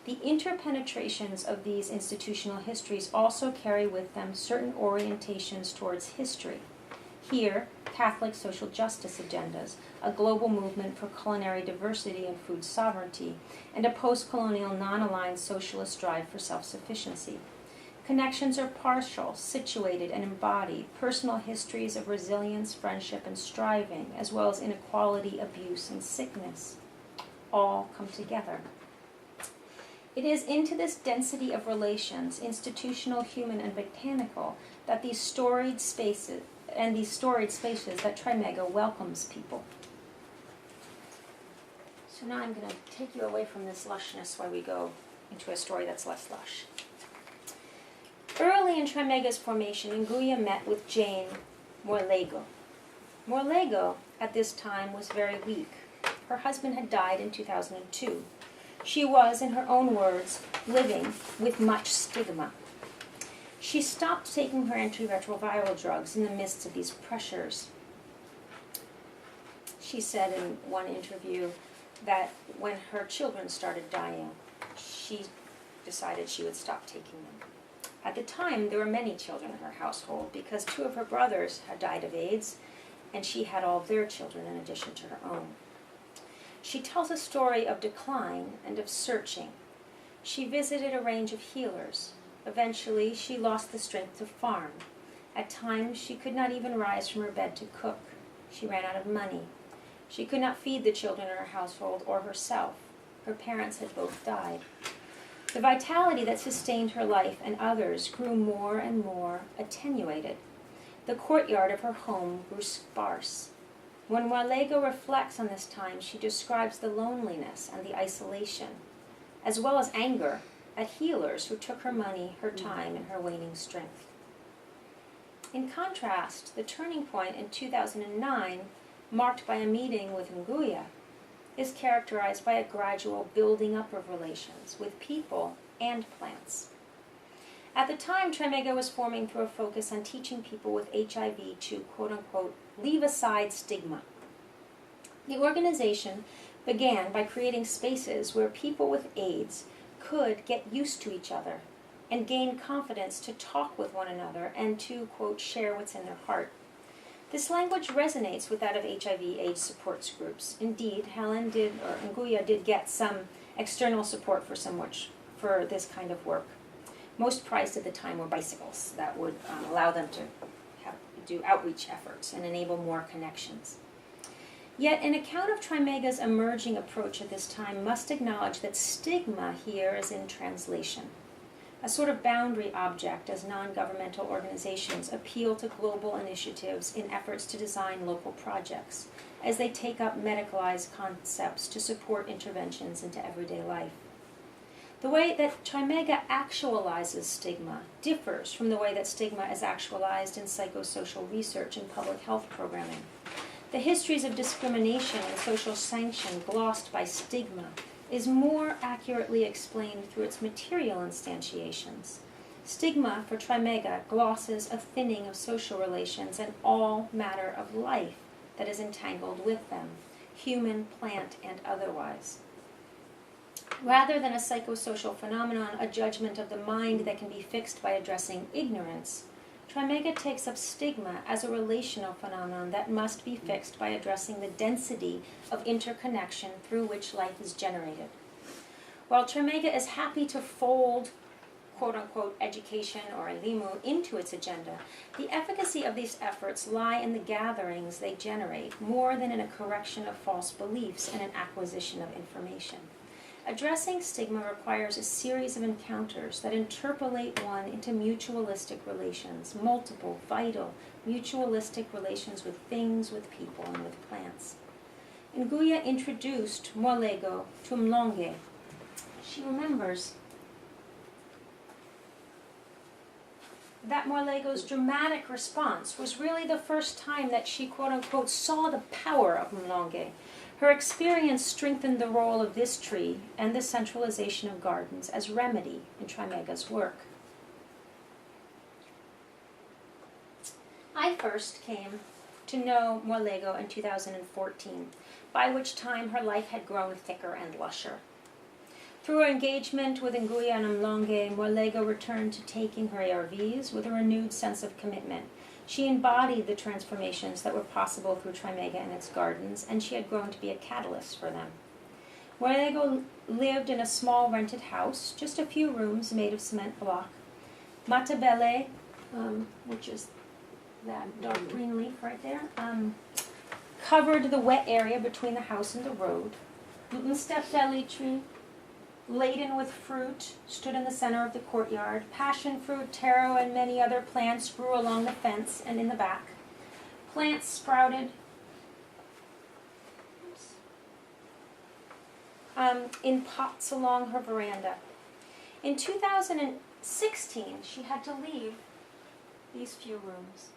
The interpenetrations of these institutional histories also carry with them certain orientations towards history. Here, Catholic social justice agendas, a global movement for culinary diversity and food sovereignty, and a post-colonial non-aligned socialist drive for self-sufficiency. Connections are partial, situated, and embody personal histories of resilience, friendship, and striving, as well as inequality, abuse, and sickness. All come together. It is into this density of relations, institutional, human, and botanical, that these storied spaces that Trimega welcomes people. So now I'm going to take you away from this lushness while we go into a story that's less lush. Early in Trimega's formation, Nguya met with Jane Morlego. Morlego, at this time, was very weak. Her husband had died in 2002. She was, in her own words, living with much stigma. She stopped taking her antiretroviral drugs in the midst of these pressures. She said in one interview that when her children started dying, she decided she would stop taking them. At the time, there were many children in her household because 2 of her brothers had died of AIDS, and she had all of their children in addition to her own. She tells a story of decline and of searching. She visited a range of healers. Eventually, she lost the strength to farm. At times, she could not even rise from her bed to cook. She ran out of money. She could not feed the children in her household or herself. Her parents had both died. The vitality that sustained her life and others grew more and more attenuated. The courtyard of her home grew sparse. When Morlego reflects on this time, she describes the loneliness and the isolation, as well as anger at healers who took her money, her time, and her waning strength. In contrast, the turning point in 2009, marked by a meeting with Nguya, is characterized by a gradual building up of relations with people and plants. At the time, Trimega was forming through a focus on teaching people with HIV to, quote-unquote, leave aside stigma. The organization began by creating spaces where people with AIDS could get used to each other and gain confidence to talk with one another and to, quote, share what's in their heart. This language resonates with that of HIV/AIDS support groups. Indeed, Nguya did get some external support for this kind of work. Most prized at the time were bicycles that would allow them to do outreach efforts and enable more connections. Yet an account of Trimega's emerging approach at this time must acknowledge that stigma here is in translation. a sort of boundary object as non-governmental organizations appeal to global initiatives in efforts to design local projects, as they take up medicalized concepts to support interventions into everyday life. The way that Trimega actualizes stigma differs from the way that stigma is actualized in psychosocial research and public health programming. The histories of discrimination and social sanction glossed by stigma is more accurately explained through its material instantiations. Stigma, for Trimega, glosses a thinning of social relations and all matter of life that is entangled with them, human, plant, and otherwise. Rather than a psychosocial phenomenon, a judgment of the mind that can be fixed by addressing ignorance, Trimega takes up stigma as a relational phenomenon that must be fixed by addressing the density of interconnection through which life is generated. While Trimega is happy to fold quote-unquote education or elimu into its agenda, the efficacy of these efforts lie in the gatherings they generate more than in a correction of false beliefs and an acquisition of information. Addressing stigma requires a series of encounters that interpolate one into mutualistic relations, multiple, vital, mutualistic relations with things, with people, and with plants. Nguya introduced Morlego to Mlonge. She remembers that Morlego's dramatic response was really the first time that she, quote-unquote, saw the power of Mlonge. Her experience strengthened the role of this tree and the centralization of gardens as remedy in Trimega's work. I first came to know Morlego in 2014, by which time her life had grown thicker and lusher. Through her engagement with Nguya and Mlonge, Morlego returned to taking her ARVs with a renewed sense of commitment. She embodied the transformations that were possible through Trimega and its gardens, and she had grown to be a catalyst for them. Morlego lived in a small rented house, just a few rooms made of cement block. Matabele, which is that dark green leaf right there, covered the wet area between the house and the road. Mstepdeli tree, laden with fruit, stood in the center of the courtyard. Passion fruit, taro, and many other plants grew along the fence and in the back. Plants sprouted in pots along her veranda. In 2016, she had to leave these few rooms.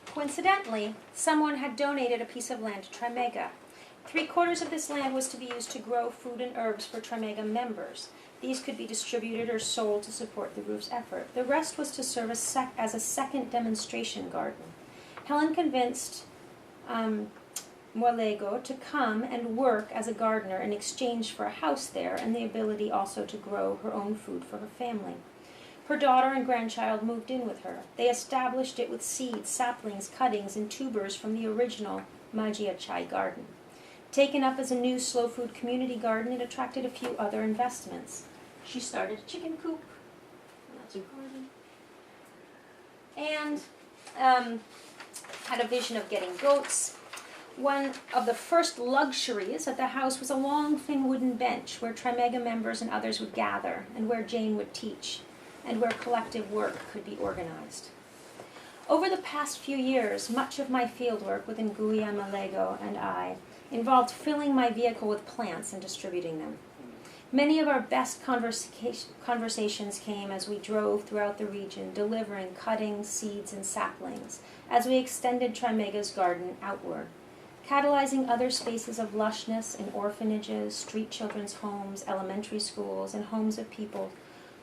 Coincidentally, someone had donated a piece of land to Trimega. 3/4 of this land was to be used to grow food and herbs for Trimega members. These could be distributed or sold to support the roof's effort. The rest was to serve as a second demonstration garden. Helen convinced Morlego to come and work as a gardener in exchange for a house there and the ability also to grow her own food for her family. Her daughter and grandchild moved in with her. They established it with seeds, saplings, cuttings, and tubers from the original Majia Chai garden. Taken up as a new slow food community garden, it attracted a few other investments. She started a chicken coop, and that's a garden, and had a vision of getting goats. One of the first luxuries at the house was a long, thin wooden bench where Trimega members and others would gather, and where Jane would teach, and where collective work could be organized. Over the past few years, much of my fieldwork with Nguya, Morlego, and I involved filling my vehicle with plants and distributing them. Many of our best conversations came as we drove throughout the region, delivering cuttings, seeds, and saplings, as we extended Trimega's garden outward, catalyzing other spaces of lushness in orphanages, street children's homes, elementary schools, and homes of people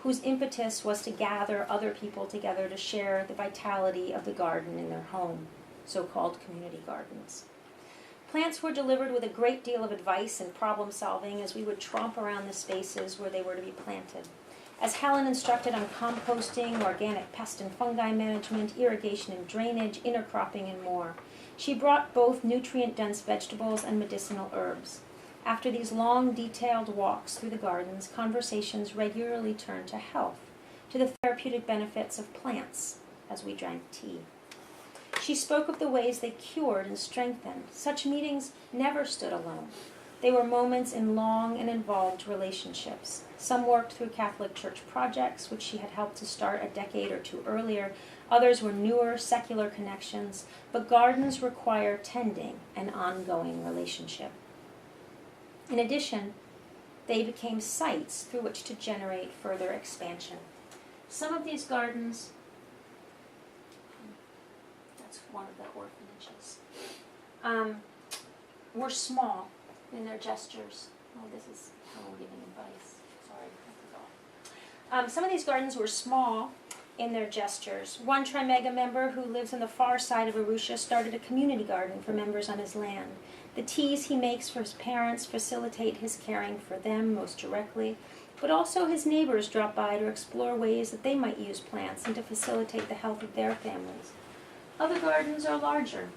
whose impetus was to gather other people together to share the vitality of the garden in their home, so-called community gardens. Plants were delivered with a great deal of advice and problem solving as we would tromp around the spaces where they were to be planted. As Helen instructed on composting, organic pest and fungi management, irrigation and drainage, intercropping, and more, she brought both nutrient-dense vegetables and medicinal herbs. After these long, detailed walks through the gardens, conversations regularly turned to health, to the therapeutic benefits of plants, as we drank tea. She spoke of the ways they cured and strengthened. Such meetings never stood alone. They were moments in long and involved relationships. Some worked through Catholic Church projects, which she had helped to start a decade or two earlier. Others were newer, secular connections, but gardens require tending and ongoing relationship. In addition, they became sites through which to generate further expansion. Some of these gardens, that's one of the orphanages, were small in their gestures. Oh, this is how I'm giving advice. Sorry, I forgot. Some of these gardens were small in their gestures. One Trimega member who lives on the far side of Arusha started a community garden for members on his land. The teas he makes for his parents facilitate his caring for them most directly, but also his neighbors drop by to explore ways that they might use plants and to facilitate the health of their families. Other gardens are larger.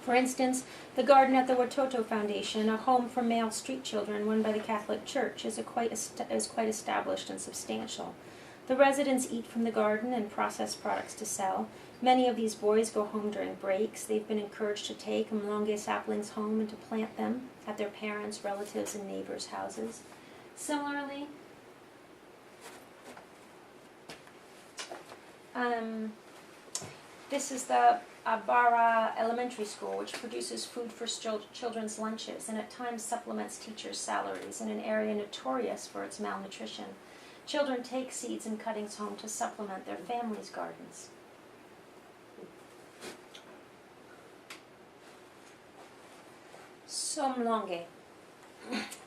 For instance, the garden at the Watoto Foundation, a home for male street children run by the Catholic Church, is quite established and substantial. The residents eat from the garden and process products to sell. Many of these boys go home during breaks. They've been encouraged to take Mlonge saplings home and to plant them at their parents', relatives, and neighbors' houses. Similarly, this is the Abara Elementary School, which produces food for children's lunches and at times supplements teachers' salaries in an area notorious for its malnutrition. Children take seeds and cuttings home to supplement their families' gardens. Somlonge,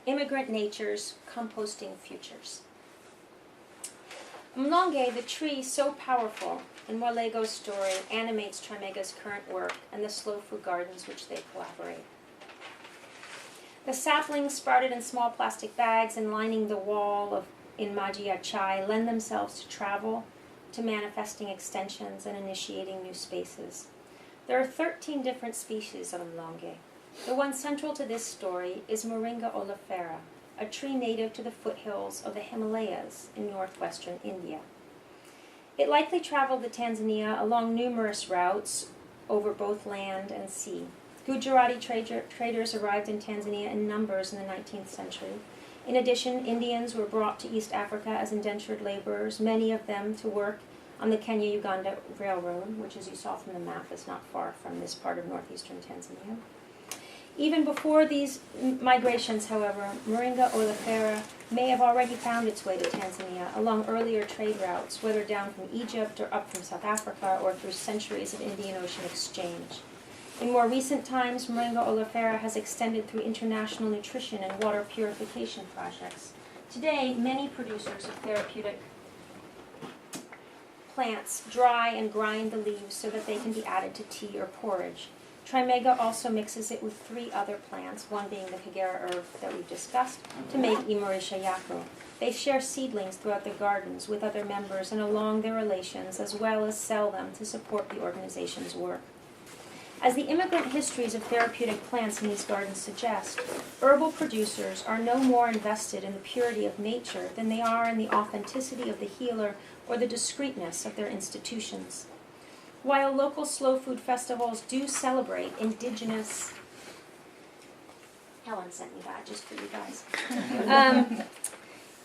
Immigrant Nature's Composting Futures. Mlonge, the tree so powerful in Walego's story, animates Trimega's current work and the slow food gardens which they collaborate. The saplings sprouted in small plastic bags and lining the wall in Majia Chai lend themselves to travel, to manifesting extensions and initiating new spaces. There are 13 different species of Mlonge. The one central to this story is Moringa Oleifera, a tree native to the foothills of the Himalayas in northwestern India. It likely traveled to Tanzania along numerous routes over both land and sea. Gujarati traders arrived in Tanzania in numbers in the 19th century. In addition, Indians were brought to East Africa as indentured laborers, many of them to work on the Kenya-Uganda Railroad, which, as you saw from the map, is not far from this part of northeastern Tanzania. Even before these migrations, however, Moringa Oleifera may have already found its way to Tanzania along earlier trade routes, whether down from Egypt or up from South Africa or through centuries of Indian Ocean exchange. In more recent times, Moringa Oleifera has extended through international nutrition and water purification projects. Today, many producers of therapeutic plants dry and grind the leaves so that they can be added to tea or porridge. Trimega also mixes it with 3 other plants, one being the Kagera herb that we've discussed, to make Imorisha Yaku. They share seedlings throughout their gardens with other members and along their relations, as well as sell them to support the organization's work. As the immigrant histories of therapeutic plants in these gardens suggest, herbal producers are no more invested in the purity of nature than they are in the authenticity of the healer or the discreetness of their institutions. While local slow food festivals do celebrate indigenous... Helen sent me that just for you guys.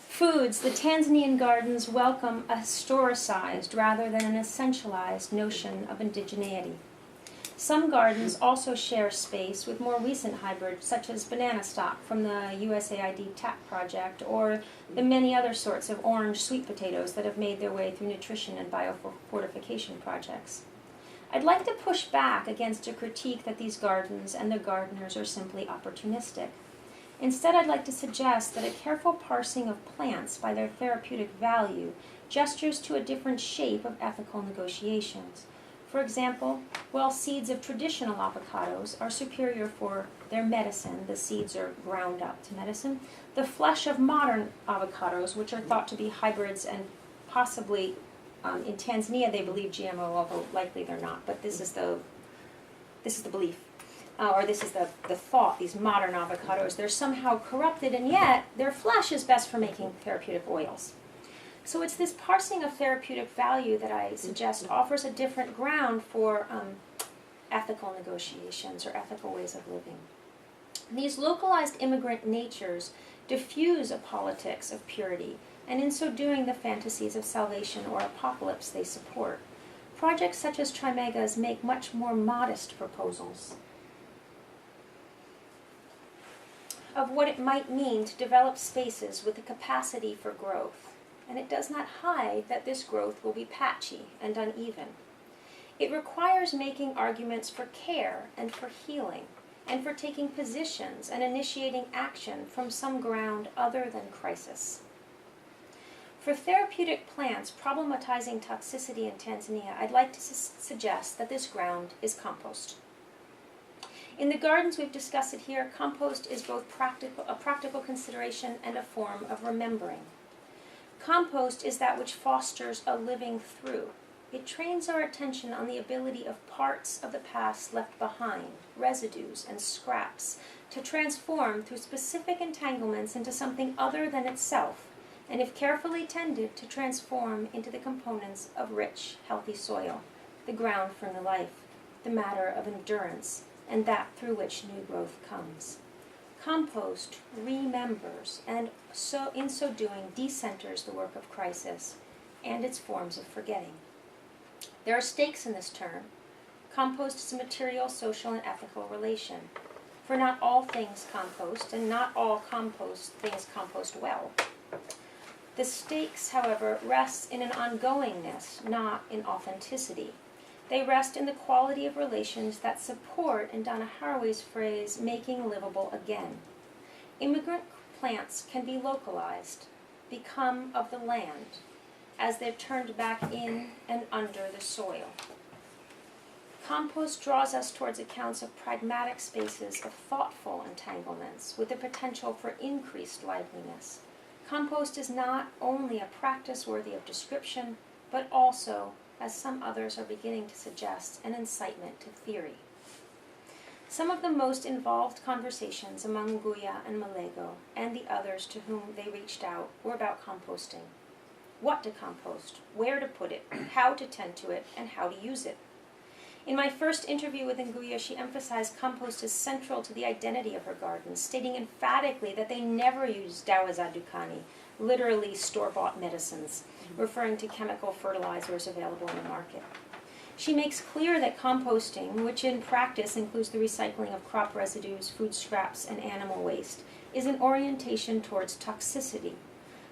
Foods, the Tanzanian gardens welcome a historicized rather than an essentialized notion of indigeneity. Some gardens also share space with more recent hybrids, such as banana stock from the USAID TAP project, or the many other sorts of orange sweet potatoes that have made their way through nutrition and biofortification projects. I'd like to push back against a critique that these gardens and their gardeners are simply opportunistic. Instead, I'd like to suggest that a careful parsing of plants by their therapeutic value gestures to a different shape of ethical negotiations. For example, while seeds of traditional avocados are superior for their medicine, the seeds are ground up to medicine, the flesh of modern avocados, which are thought to be hybrids and possibly, in Tanzania they believe GMO, although likely they're not, but this is the belief, or this is the thought, these modern avocados, they're somehow corrupted, and yet their flesh is best for making therapeutic oils. So it's this parsing of therapeutic value that I suggest offers a different ground for ethical negotiations or ethical ways of living. These localized immigrant natures diffuse a politics of purity, and in so doing the fantasies of salvation or apocalypse they support. Projects such as Trimega's make much more modest proposals of what it might mean to develop spaces with the capacity for growth, and it does not hide that this growth will be patchy and uneven. It requires making arguments for care and for healing, and for taking positions and initiating action from some ground other than crisis. For therapeutic plants problematizing toxicity in Tanzania, I'd like to suggest that this ground is compost. In the gardens we've discussed it here, compost is both a practical consideration and a form of remembering. Compost is that which fosters a living through. It trains our attention on the ability of parts of the past left behind, residues and scraps, to transform through specific entanglements into something other than itself, and if carefully tended, to transform into the components of rich, healthy soil, the ground for new life, the matter of endurance, and that through which new growth comes. Compost remembers, and in so doing decenters the work of crisis and its forms of forgetting. There are stakes in this term. Compost is a material, social, and ethical relation. For not all things compost, and not all things compost well. The stakes, however, rest in an ongoingness, not in authenticity. They rest in the quality of relations that support, in Donna Haraway's phrase, making livable again. Immigrant plants can be localized, become of the land, as they're turned back in and under the soil. Compost draws us towards accounts of pragmatic spaces of thoughtful entanglements with the potential for increased liveliness. Compost is not only a practice worthy of description, but also, as some others are beginning to suggest, an incitement to theory. Some of the most involved conversations among Nguya and Malego and the others to whom they reached out were about composting. What to compost, where to put it, how to tend to it, and how to use it. In my first interview with Nguya, she emphasized compost as central to the identity of her gardens, stating emphatically that they never use dawa za dukani, literally store-bought medicines, referring to chemical fertilizers available in the market. She makes clear that composting, which in practice includes the recycling of crop residues, food scraps, and animal waste, is an orientation towards toxicity.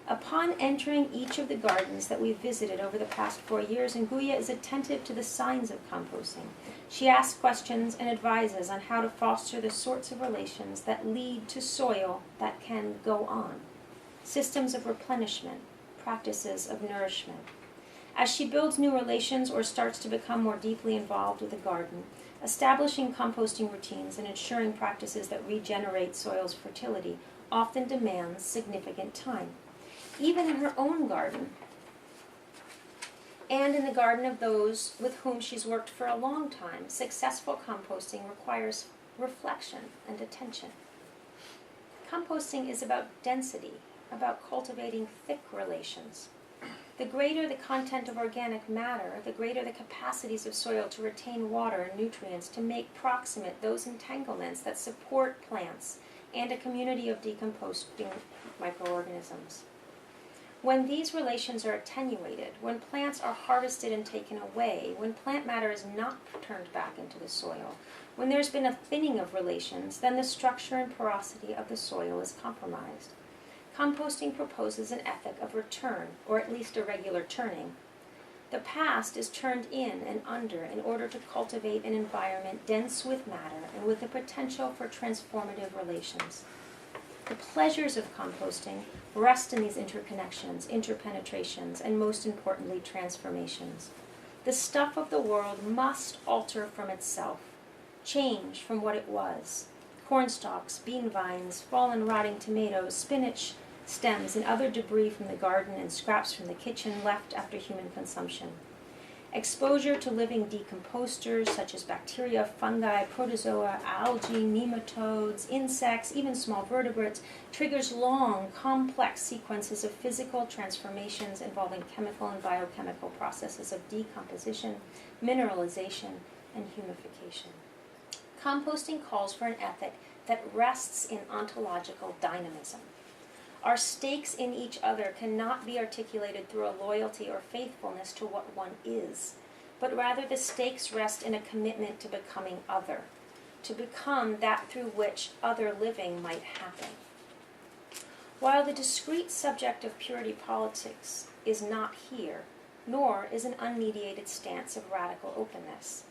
Upon entering each of the gardens that we've visited over the past 4 years, Nguya is attentive to the signs of composting. She asks questions and advises on how to foster the sorts of relations that lead to soil that can go on. Systems of replenishment, practices of nourishment. As she builds new relations or starts to become more deeply involved with the garden, establishing composting routines and ensuring practices that regenerate soil's fertility often demands significant time. Even in her own garden, and in the garden of those with whom she's worked for a long time, successful composting requires reflection and attention. Composting is about density, about cultivating thick relations. The greater the content of organic matter, the greater the capacities of soil to retain water and nutrients, to make proximate those entanglements that support plants and a community of decomposing microorganisms. When these relations are attenuated, when plants are harvested and taken away, when plant matter is not turned back into the soil, when there's been a thinning of relations, then the structure and porosity of the soil is compromised. Composting proposes an ethic of return, or at least a regular turning. The past is turned in and under in order to cultivate an environment dense with matter and with the potential for transformative relations. The pleasures of composting rest in these interconnections, interpenetrations, and most importantly, transformations. The stuff of the world must alter from itself, change from what it was. Cornstalks, bean vines, fallen rotting tomatoes, spinach stems, and other debris from the garden and scraps from the kitchen left after human consumption. Exposure to living decomposers such as bacteria, fungi, protozoa, algae, nematodes, insects, even small vertebrates, triggers long, complex sequences of physical transformations involving chemical and biochemical processes of decomposition, mineralization, and humification. Composting calls for an ethic that rests in ontological dynamism. Our stakes in each other cannot be articulated through a loyalty or faithfulness to what one is, but rather the stakes rest in a commitment to becoming other, to become that through which other living might happen. While the discrete subject of purity politics is not here, nor is an unmediated stance of radical openness.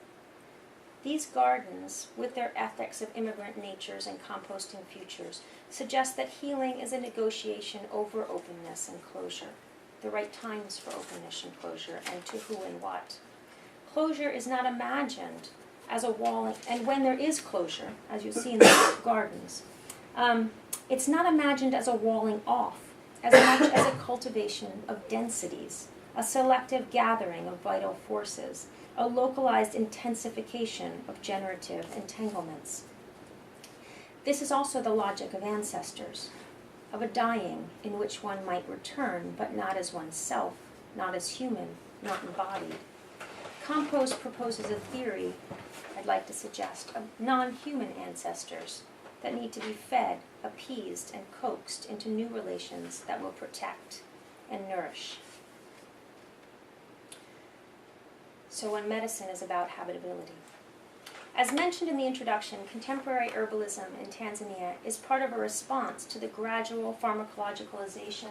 These gardens, with their ethics of immigrant natures and composting futures, suggest that healing is a negotiation over openness and closure, the right times for openness and closure, and to who and what. Closure is not imagined as a walling, and when there is closure, as you see in the gardens, it's not imagined as a walling off, as much as a cultivation of densities, a selective gathering of vital forces, a localized intensification of generative entanglements. This is also the logic of ancestors, of a dying in which one might return, but not as oneself, not as human, not embodied. Compost proposes a theory, I'd like to suggest, of non-human ancestors that need to be fed, appeased, and coaxed into new relations that will protect and nourish. So when medicine is about habitability. As mentioned in the introduction, contemporary herbalism in Tanzania is part of a response to the gradual pharmacologicalization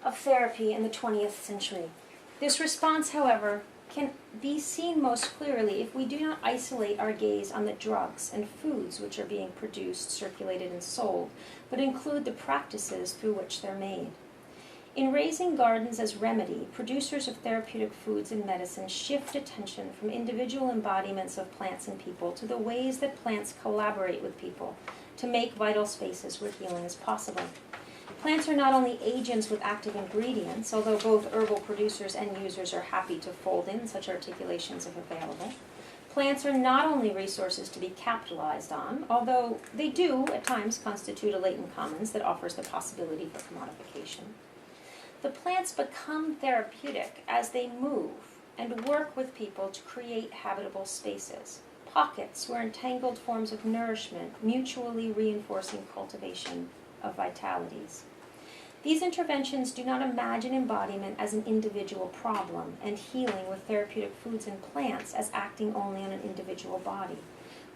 of therapy in the 20th century. This response, however, can be seen most clearly if we do not isolate our gaze on the drugs and foods which are being produced, circulated, and sold, but include the practices through which they're made. In raising gardens as remedy, producers of therapeutic foods and medicine shift attention from individual embodiments of plants and people to the ways that plants collaborate with people to make vital spaces where healing is possible. Plants are not only agents with active ingredients, although both herbal producers and users are happy to fold in such articulations if available. Plants are not only resources to be capitalized on, although they do at times constitute a latent commons that offers the possibility for commodification. The plants become therapeutic as they move and work with people to create habitable spaces, pockets where entangled forms of nourishment mutually reinforcing cultivation of vitalities. These interventions do not imagine embodiment as an individual problem and healing with therapeutic foods and plants as acting only on an individual body.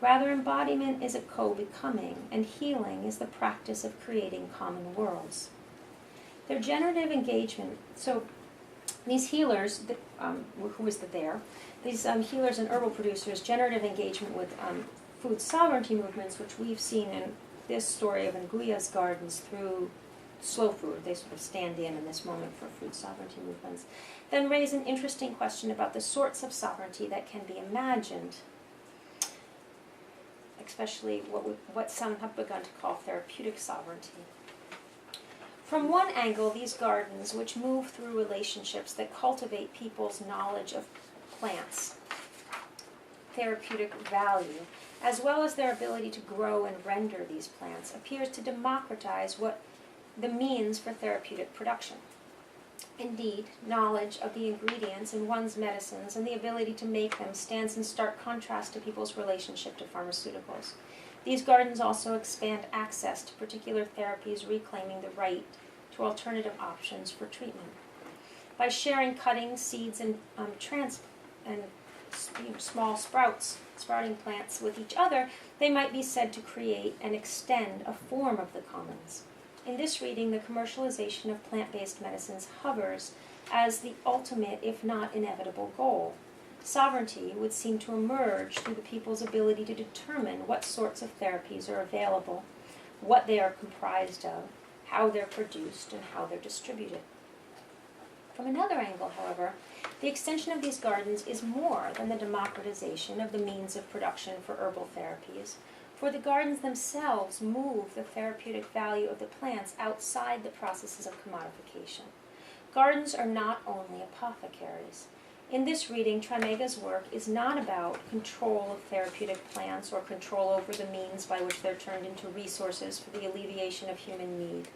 Rather, embodiment is a co-becoming, and healing is the practice of creating common worlds. Their generative engagement, so these healers, who is the there? These healers and herbal producers' generative engagement with food sovereignty movements, which we've seen in this story of Nguya's gardens through slow food, they sort of stand in this moment for food sovereignty movements, then raise an interesting question about the sorts of sovereignty that can be imagined, especially what some have begun to call therapeutic sovereignty. From one angle, these gardens, which move through relationships that cultivate people's knowledge of plants, therapeutic value, as well as their ability to grow and render these plants, appears to democratize what the means for therapeutic production. Indeed, knowledge of the ingredients in one's medicines and the ability to make them stands in stark contrast to people's relationship to pharmaceuticals. These gardens also expand access to particular therapies, reclaiming the right to alternative options for treatment. By sharing cuttings, seeds, and small sprouting plants with each other, they might be said to create and extend a form of the commons. In this reading, the commercialization of plant-based medicines hovers as the ultimate, if not inevitable, goal. Sovereignty would seem to emerge through the people's ability to determine what sorts of therapies are available, what they are comprised of, how they're produced, and how they're distributed. From another angle, however, the extension of these gardens is more than the democratization of the means of production for herbal therapies, for the gardens themselves move the therapeutic value of the plants outside the processes of commodification. Gardens are not only apothecaries. In this reading, Trimega's work is not about control of therapeutic plants or control over the means by which they're turned into resources for the alleviation of human need,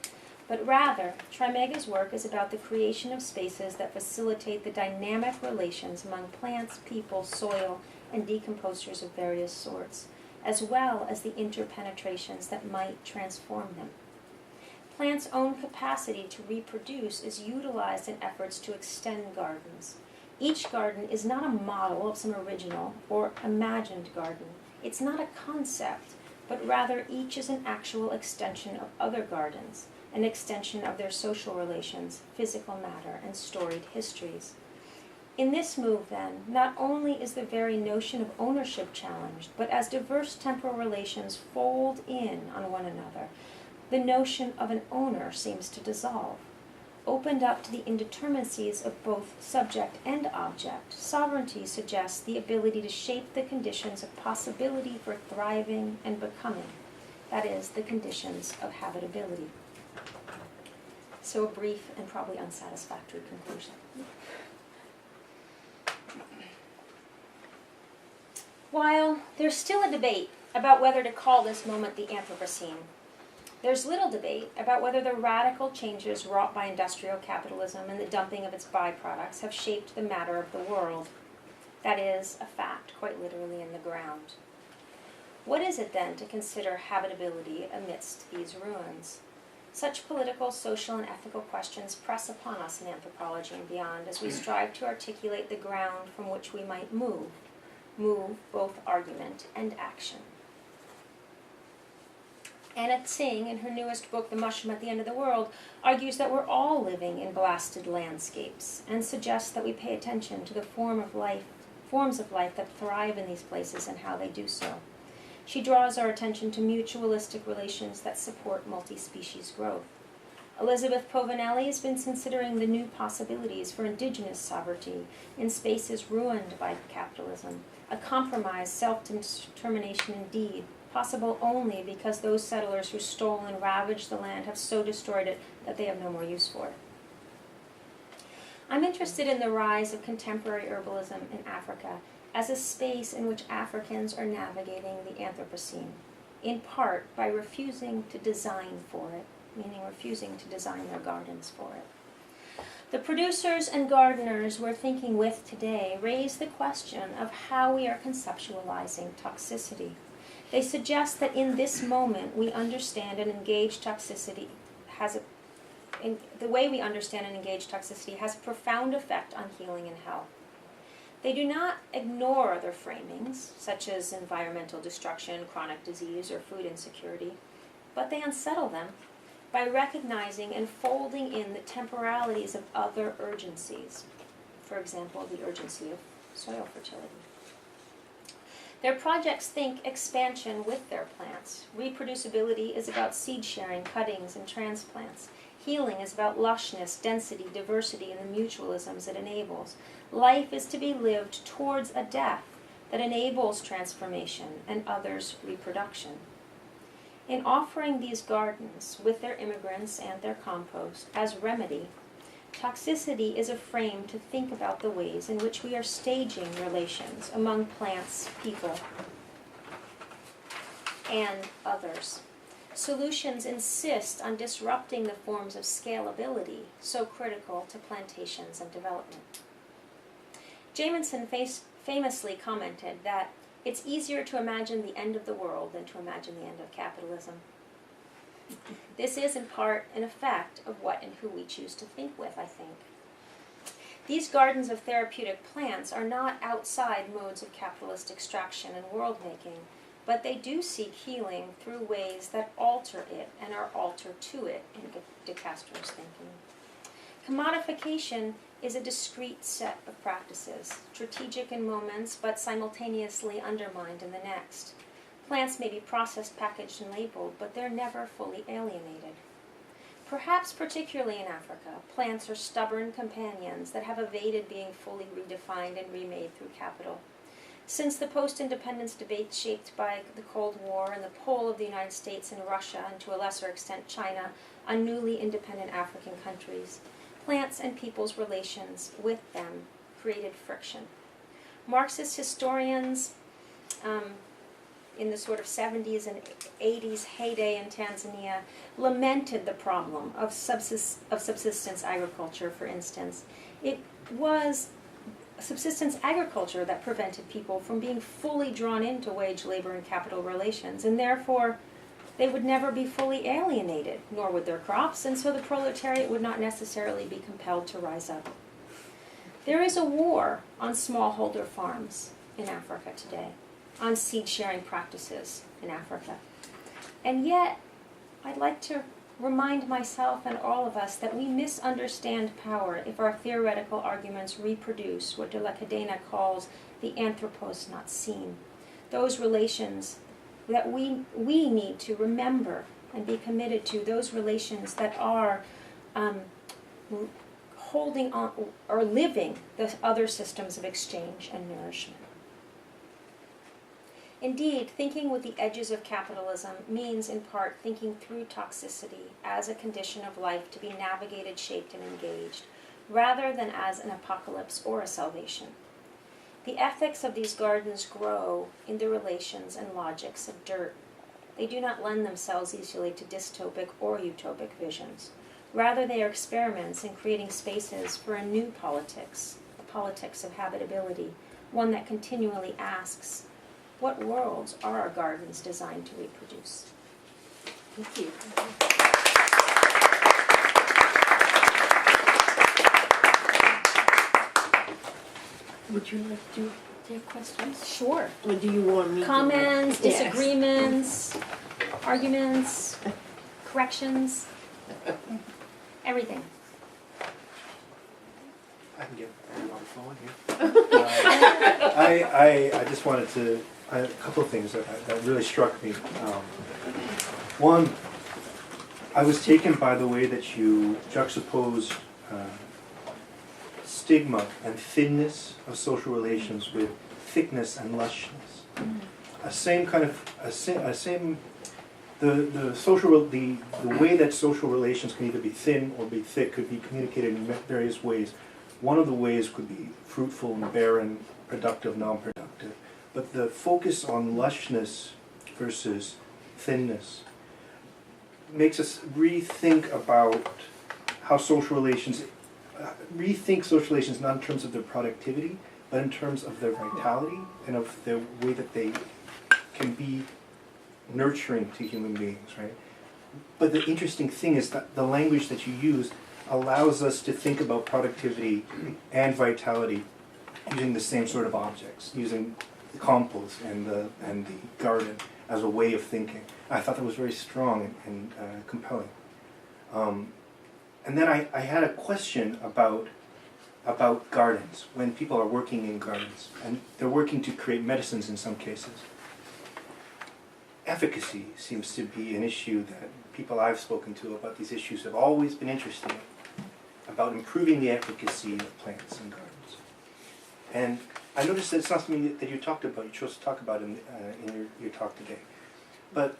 but rather, Trimega's work is about the creation of spaces that facilitate the dynamic relations among plants, people, soil, and decomposers of various sorts, as well as the interpenetrations that might transform them. Plants' own capacity to reproduce is utilized in efforts to extend gardens. Each garden is not a model of some original or imagined garden. It's not a concept, but rather each is an actual extension of other gardens, an extension of their social relations, physical matter, and storied histories. In this move, then, not only is the very notion of ownership challenged, but as diverse temporal relations fold in on one another, the notion of an owner seems to dissolve. Opened up to the indeterminacies of both subject and object, sovereignty suggests the ability to shape the conditions of possibility for thriving and becoming, that is, the conditions of habitability. So a brief and probably unsatisfactory conclusion. While there's still a debate about whether to call this moment the Anthropocene, there's little debate about whether the radical changes wrought by industrial capitalism and the dumping of its byproducts have shaped the matter of the world. That is a fact, quite literally in the ground. What is it then to consider habitability amidst these ruins? Such political, social, and ethical questions press upon us in anthropology and beyond as we strive to articulate the ground from which we might move both argument and action. Anna Tsing, in her newest book, The Mushroom at the End of the World, argues that we're all living in blasted landscapes and suggests that we pay attention to the forms of life that thrive in these places and how they do so. She draws our attention to mutualistic relations that support multi-species growth. Elizabeth Povinelli has been considering the new possibilities for indigenous sovereignty in spaces ruined by capitalism, a compromised self-determination indeed, possible only because those settlers who stole and ravaged the land have so destroyed it that they have no more use for it. I'm interested in the rise of contemporary herbalism in Africa as a space in which Africans are navigating the Anthropocene, in part by refusing to design for it, meaning refusing to design their gardens for it. The producers and gardeners we're thinking with today raise the question of how we are conceptualizing toxicity. They suggest that in this moment we understand and engage toxicity the way we understand and engage toxicity has a profound effect on healing and health. They do not ignore other framings, such as environmental destruction, chronic disease, or food insecurity, but they unsettle them by recognizing and folding in the temporalities of other urgencies, for example, the urgency of soil fertility. Their projects think expansion with their plants. Reproducibility is about seed sharing, cuttings, and transplants. Healing is about lushness, density, diversity, and the mutualisms it enables. Life is to be lived towards a death that enables transformation and others' reproduction. In offering these gardens, with their immigrants and their compost, as remedy, toxicity is a frame to think about the ways in which we are staging relations among plants, people, and others. Solutions insist on disrupting the forms of scalability so critical to plantations and development. Jamison famously commented that it's easier to imagine the end of the world than to imagine the end of capitalism. This is, in part, an effect of what and who we choose to think with, I think. These gardens of therapeutic plants are not outside modes of capitalist extraction and world-making, but they do seek healing through ways that alter it and are altered to it in De Castro's thinking. Commodification is a discrete set of practices, strategic in moments but simultaneously undermined in the next. Plants may be processed, packaged, and labeled, but they're never fully alienated. Perhaps particularly in Africa, plants are stubborn companions that have evaded being fully redefined and remade through capital. Since the post-independence debate shaped by the Cold War and the pull of the United States and Russia, and to a lesser extent China, on newly independent African countries, plants and people's relations with them created friction. Marxist historians in the sort of 70s and 80s heyday in Tanzania lamented the problem of subsistence agriculture, for instance. It was subsistence agriculture that prevented people from being fully drawn into wage, labor, and capital relations, and therefore they would never be fully alienated, nor would their crops, and so the proletariat would not necessarily be compelled to rise up. There is a war on smallholder farms in Africa today, on seed-sharing practices in Africa. And yet, I'd like to remind myself and all of us that we misunderstand power if our theoretical arguments reproduce what de la Cadena calls the anthropos not seen, those relations that we need to remember and be committed to, those relations that are holding on or living the other systems of exchange and nourishment. Indeed, thinking with the edges of capitalism means, in part, thinking through toxicity as a condition of life to be navigated, shaped, and engaged, rather than as an apocalypse or a salvation. The ethics of these gardens grow in the relations and logics of dirt. They do not lend themselves easily to dystopic or utopic visions. Rather, they are experiments in creating spaces for a new politics, a politics of habitability, one that continually asks, what worlds are our gardens designed to reproduce? Thank you. Would you like to take questions? Sure. Or do you want me Comments, to? Yes. disagreements, arguments, corrections, everything. I can get a lot of phone here. I just wanted to, a couple of things that really struck me. One, I was taken by the way that you juxtaposed stigma and thinness of social relations with thickness and lushness. The way that social relations can either be thin or be thick could be communicated in various ways. One of the ways could be fruitful and barren, productive, non-productive. But the focus on lushness versus thinness makes us rethink about how social relations, not in terms of their productivity, but in terms of their vitality and of the way that they can be nurturing to human beings, right? But the interesting thing is that the language that you use allows us to think about productivity and vitality using the same sort of objects, using the compost and the garden as a way of thinking. I thought that was very strong and compelling. And then I had a question about gardens, when people are working in gardens, and they're working to create medicines in some cases. Efficacy seems to be an issue that people I've spoken to about these issues have always been interested in, about improving the efficacy of plants and gardens. And I noticed that it's not something that you talked about, you chose to talk about in your talk today. But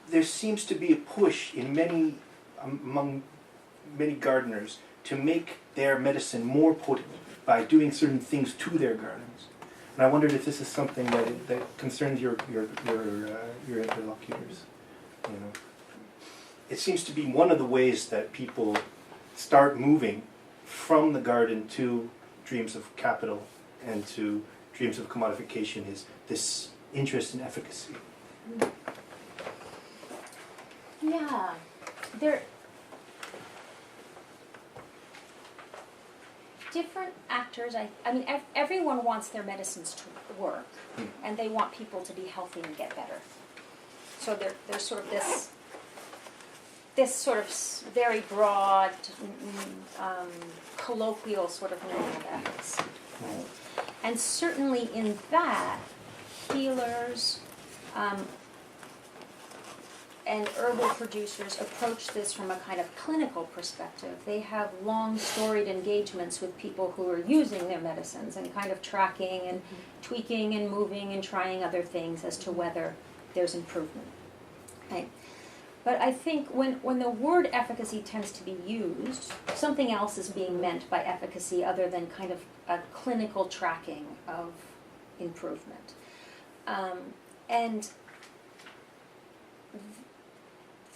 there seems to be a push among many gardeners to make their medicine more potent by doing certain things to their gardens. And I wondered if this is something that concerns your interlocutors. You know, it seems to be one of the ways that people start moving from the garden to dreams of capital and to dreams of commodification is this interest in efficacy. Yeah, different actors, I mean, everyone wants their medicines to work, and they want people to be healthy and get better. So there's sort of this sort of very broad, colloquial sort of notion of ethics. Right? And certainly in that, healers and herbal producers approach this from a kind of clinical perspective. They have long storied engagements with people who are using their medicines and kind of tracking and tweaking and moving and trying other things as to whether there's improvement. Right? But I think when the word efficacy tends to be used, something else is being meant by efficacy other than kind of a clinical tracking of improvement. And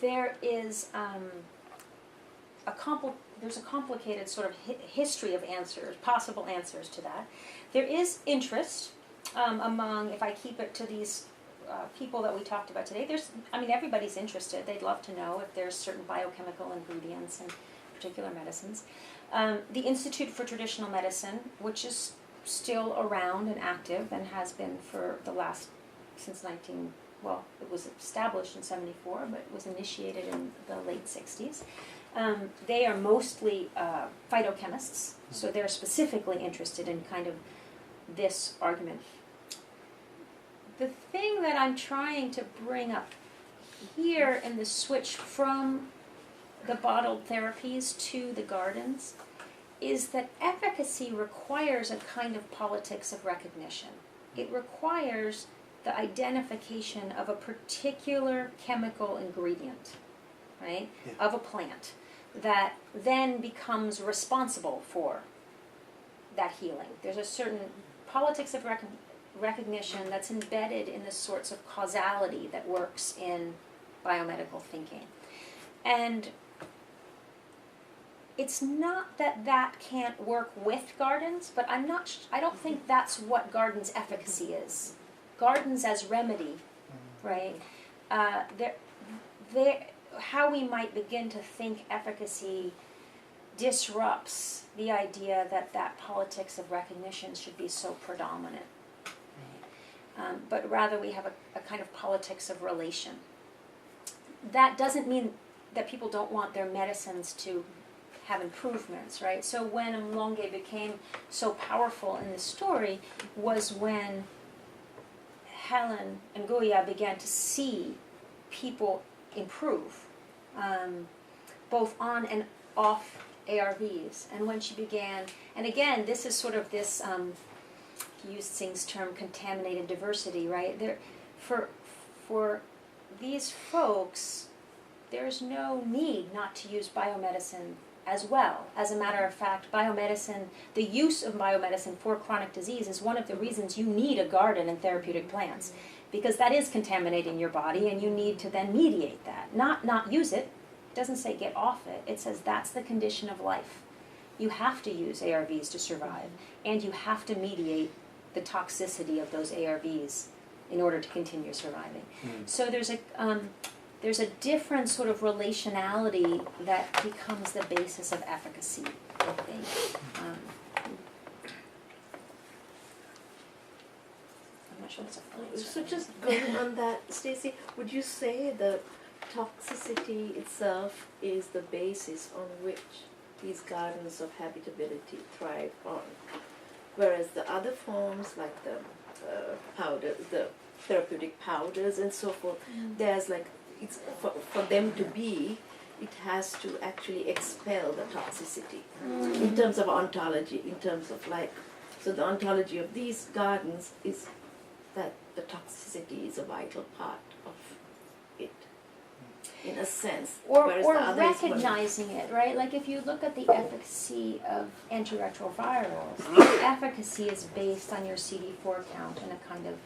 there is there's a complicated sort of history of answers, possible answers to that. There is interest among, if I keep it to these people that we talked about today, everybody's interested. They'd love to know if there's certain biochemical ingredients in particular medicines. The Institute for Traditional Medicine, which is still around and active and has been for the last, since it was established in 74, but it was initiated in the late 60s. They are mostly phytochemists, so they're specifically interested in kind of this argument. The thing that I'm trying to bring up here in the switch from the bottled therapies to the gardens is that efficacy requires a kind of politics of recognition. It requires the identification of a particular chemical ingredient, right, of a plant that then becomes responsible for that healing. There's a certain politics of recognition that's embedded in the sorts of causality that works in biomedical thinking. And it's not that can't work with gardens, but I don't think that's what gardens' efficacy is. Gardens as remedy, right? How we might begin to think efficacy disrupts the idea that politics of recognition should be so predominant. But rather we have a kind of politics of relation. That doesn't mean that people don't want their medicines to have improvements, right? So when Mlonge became so powerful in the story was when Helen and Goya began to see people improve, both on and off ARVs. And when she began, and again, this is sort of this, to use Singh's term, contaminated diversity, right? For these folks, there's no need not to use biomedicine as well. As a matter of fact, biomedicine, the use of biomedicine for chronic disease is one of the reasons you need a garden and therapeutic plants, because that is contaminating your body and you need to then mediate that. Not use it. It doesn't say get off it. It says that's the condition of life. You have to use ARVs to survive, and you have to mediate the toxicity of those ARVs in order to continue surviving. So there's a different sort of relationality that becomes the basis of efficacy, I think. I'm not sure that's a full answer. So just going on that, Stacey, would you say the toxicity itself is the basis on which these gardens of habitability thrive on? Whereas the other forms, like the powder, the therapeutic powders and so forth, there's like, it's for them to be, it has to actually expel the toxicity in terms of ontology, in terms of like, so the ontology of these gardens is that the toxicity is a vital part of it, in a sense. Or the other is recognizing it, right? Like if you look at the efficacy of antiretrovirals, the efficacy is based on your CD4 count and a kind of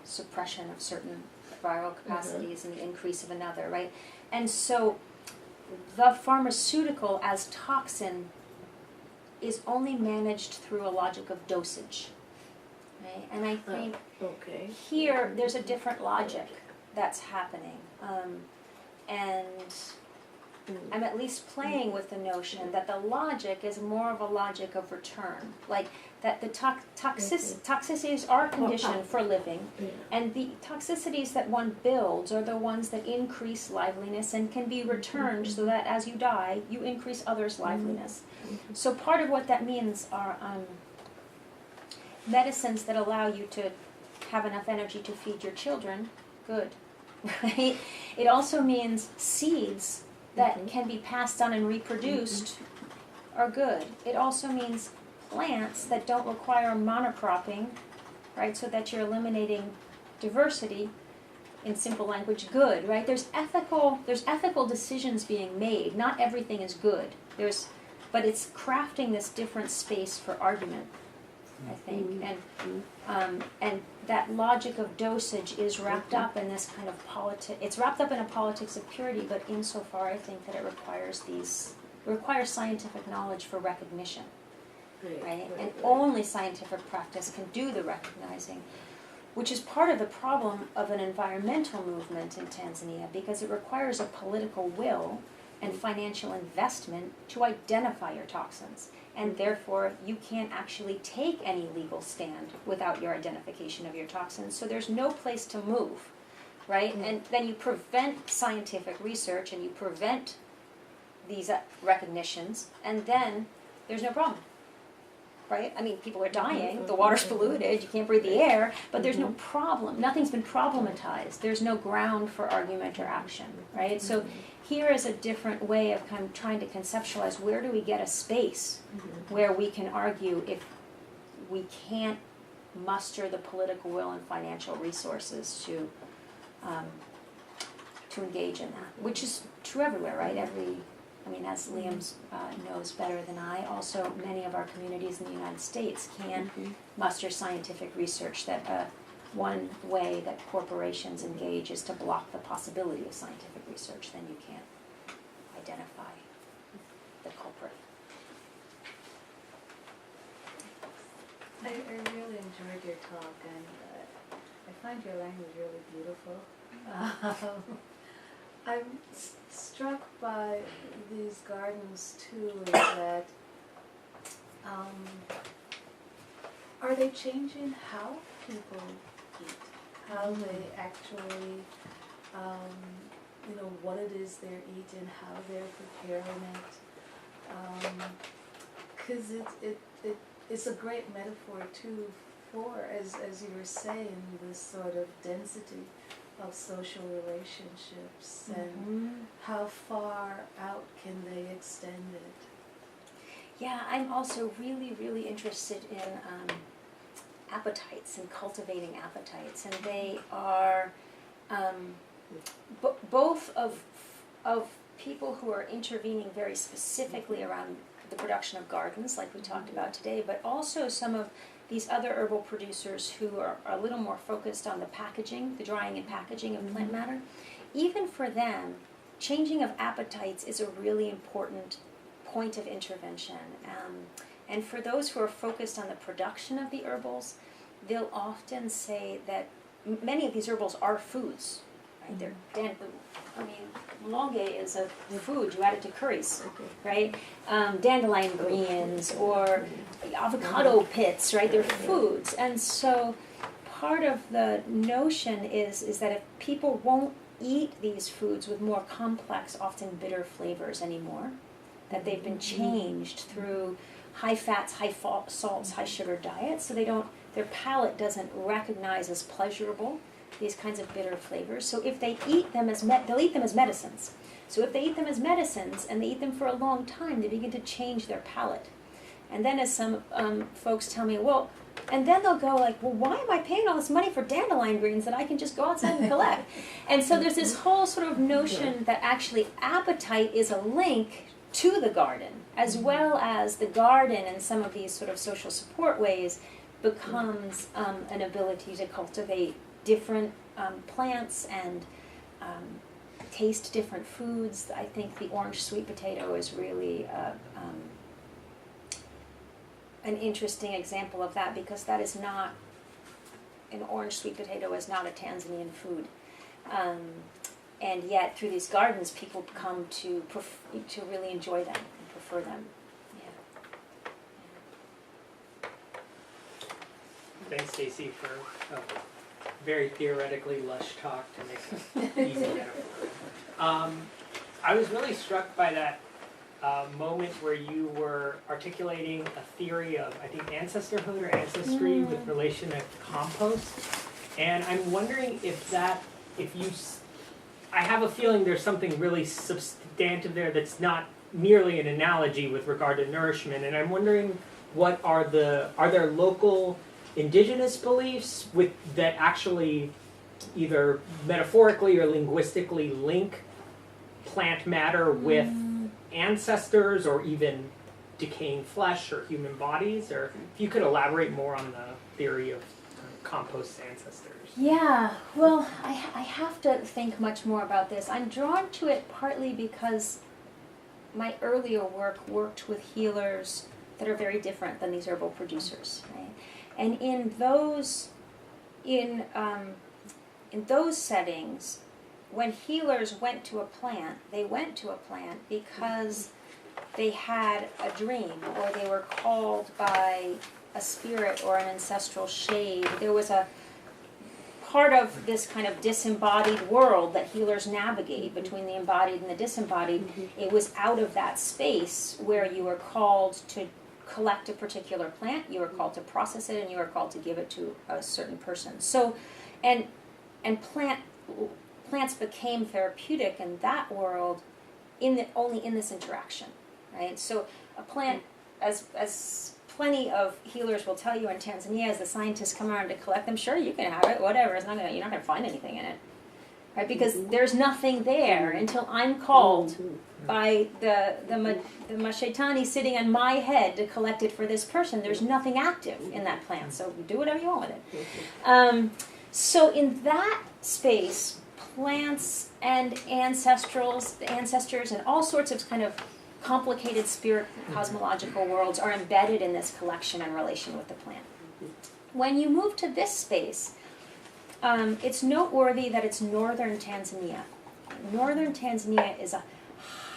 suppression of certain viral capacities and the increase of another, right? And so the pharmaceutical as toxin is only managed through a logic of dosage, right? And I think here there's a different logic that's happening. And I'm at least playing with the notion that the logic is more of a logic of return, like that the toxicities are conditioned for living, and the toxicities that one builds are the ones that increase liveliness and can be returned so that as you die, you increase others' liveliness. So part of what that means are medicines that allow you to have enough energy to feed your children, good, right? It also means seeds that can be passed on and reproduced are good. It also means plants that don't require monocropping, right, so that you're eliminating diversity, in simple language, good, right? There's ethical decisions being made. Not everything is good. But it's crafting this different space for argument, I think. And that logic of dosage is wrapped up in this kind of it's wrapped up in a politics of purity, but insofar I think that it requires these requires scientific knowledge for recognition, right? And only scientific practice can do the recognizing, which is part of the problem of an environmental movement in Tanzania, because it requires a political will and financial investment to identify your toxins. And therefore, you can't actually take any legal stand without your identification of your toxins. So there's no place to move, right? And then you prevent scientific research and you prevent these recognitions, and then there's no problem, right? I mean, people are dying, the water's polluted, you can't breathe the air, but there's no problem. Nothing's been problematized. There's no ground for argument or action, right? So here is a different way of kind of trying to conceptualize where do we get a space where we can argue if we can't muster the political will and financial resources to engage in that, which is true everywhere, right? I mean, as Liam knows better than I, also many of our communities in the United States can't muster scientific research that one way that corporations engage is to block the possibility of scientific research, then you can't identify the culprit. I really enjoyed your talk, and I find your language really beautiful. I'm struck by these gardens too, is that are they changing how people eat, how they actually, what it is they're eating, how they're preparing it, because it's a great metaphor too for, as you were saying, this sort of density of social relationships and how far out can they extend it. Yeah, I'm also really, really interested in appetites and cultivating appetites, and they are both of people who are intervening very specifically around the production of gardens, like we talked about today, but also some of these other herbal producers who are a little more focused on the packaging, the drying and packaging of plant matter. Even for them, changing of appetites is a really important point of intervention. And for those who are focused on the production of the herbals, they'll often say that many of these herbals are foods. Right? Longe is a food, you add it to curries, right? Dandelion greens or avocado pits, right? They're foods. And so part of the notion is that if people won't eat these foods with more complex, often bitter flavors anymore, that they've been changed through high fats, high salts, high sugar diets, so their palate doesn't recognize as pleasurable these kinds of bitter flavors. So if they eat them they'll eat them as medicines. So if they eat them as medicines and they eat them for a long time, they begin to change their palate. And then as some folks tell me, and then they'll go like, why am I paying all this money for dandelion greens that I can just go outside and collect? And so there's this whole sort of notion that actually appetite is a link to the garden, as well as the garden and some of these sort of social support ways becomes an ability to cultivate different plants and taste different foods. I think the orange sweet potato is really an interesting example of that, because that is not, an orange sweet potato is not a Tanzanian food. And yet through these gardens people come to really enjoy them and prefer them. Thanks, Stacey, for a very theoretically lush talk to make an easy metaphor. I was really struck by that moment where you were articulating a theory of, I think, ancestorhood or ancestry with relation to compost. And I'm wondering I have a feeling there's something really substantive there that's not merely an analogy with regard to nourishment. And I'm wondering, are there local indigenous beliefs that actually either metaphorically or linguistically link plant matter with ancestors or even decaying flesh or human bodies? Or if you could elaborate more on the theory of compost ancestors. Yeah, well, I have to think much more about this. I'm drawn to it partly because my earlier work worked with healers that are very different than these herbal producers, right? And in those settings, when healers went to a plant, they went to a plant because they had a dream, or they were called by a spirit or an ancestral shade. There was a part of this kind of disembodied world that healers navigate between the embodied and the disembodied. It was out of that space where you were called to collect a particular plant, you were called to process it, and you were called to give it to a certain person. So, and plants became therapeutic in that world only in this interaction, right? So a plant, as plenty of healers will tell you in Tanzania, as the scientists come around to collect them, sure, you can have it, whatever, you're not going to find anything in it, right? Because there's nothing there until I'm called by the Mashaitani sitting on my head to collect it for this person. There's nothing active in that plant, so do whatever you want with it. So in that space, plants and ancestors and all sorts of kind of complicated spirit cosmological worlds are embedded in this collection and relation with the plant. When you move to this space, it's noteworthy that it's northern Tanzania. Northern Tanzania is a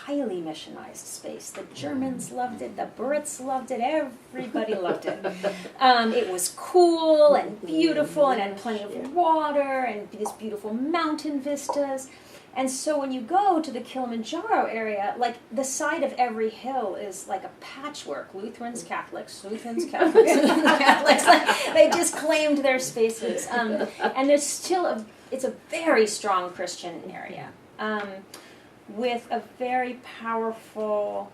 highly missionized space. The Germans loved it, the Brits loved it, everybody loved it. It was cool and beautiful and had plenty of water and these beautiful mountain vistas. And so when you go to the Kilimanjaro area, like the side of every hill is like a patchwork. Lutherans, Catholics, Lutherans, Catholics, Catholics. Like, they just claimed their spaces. And there's still it's a very strong Christian area with a very powerful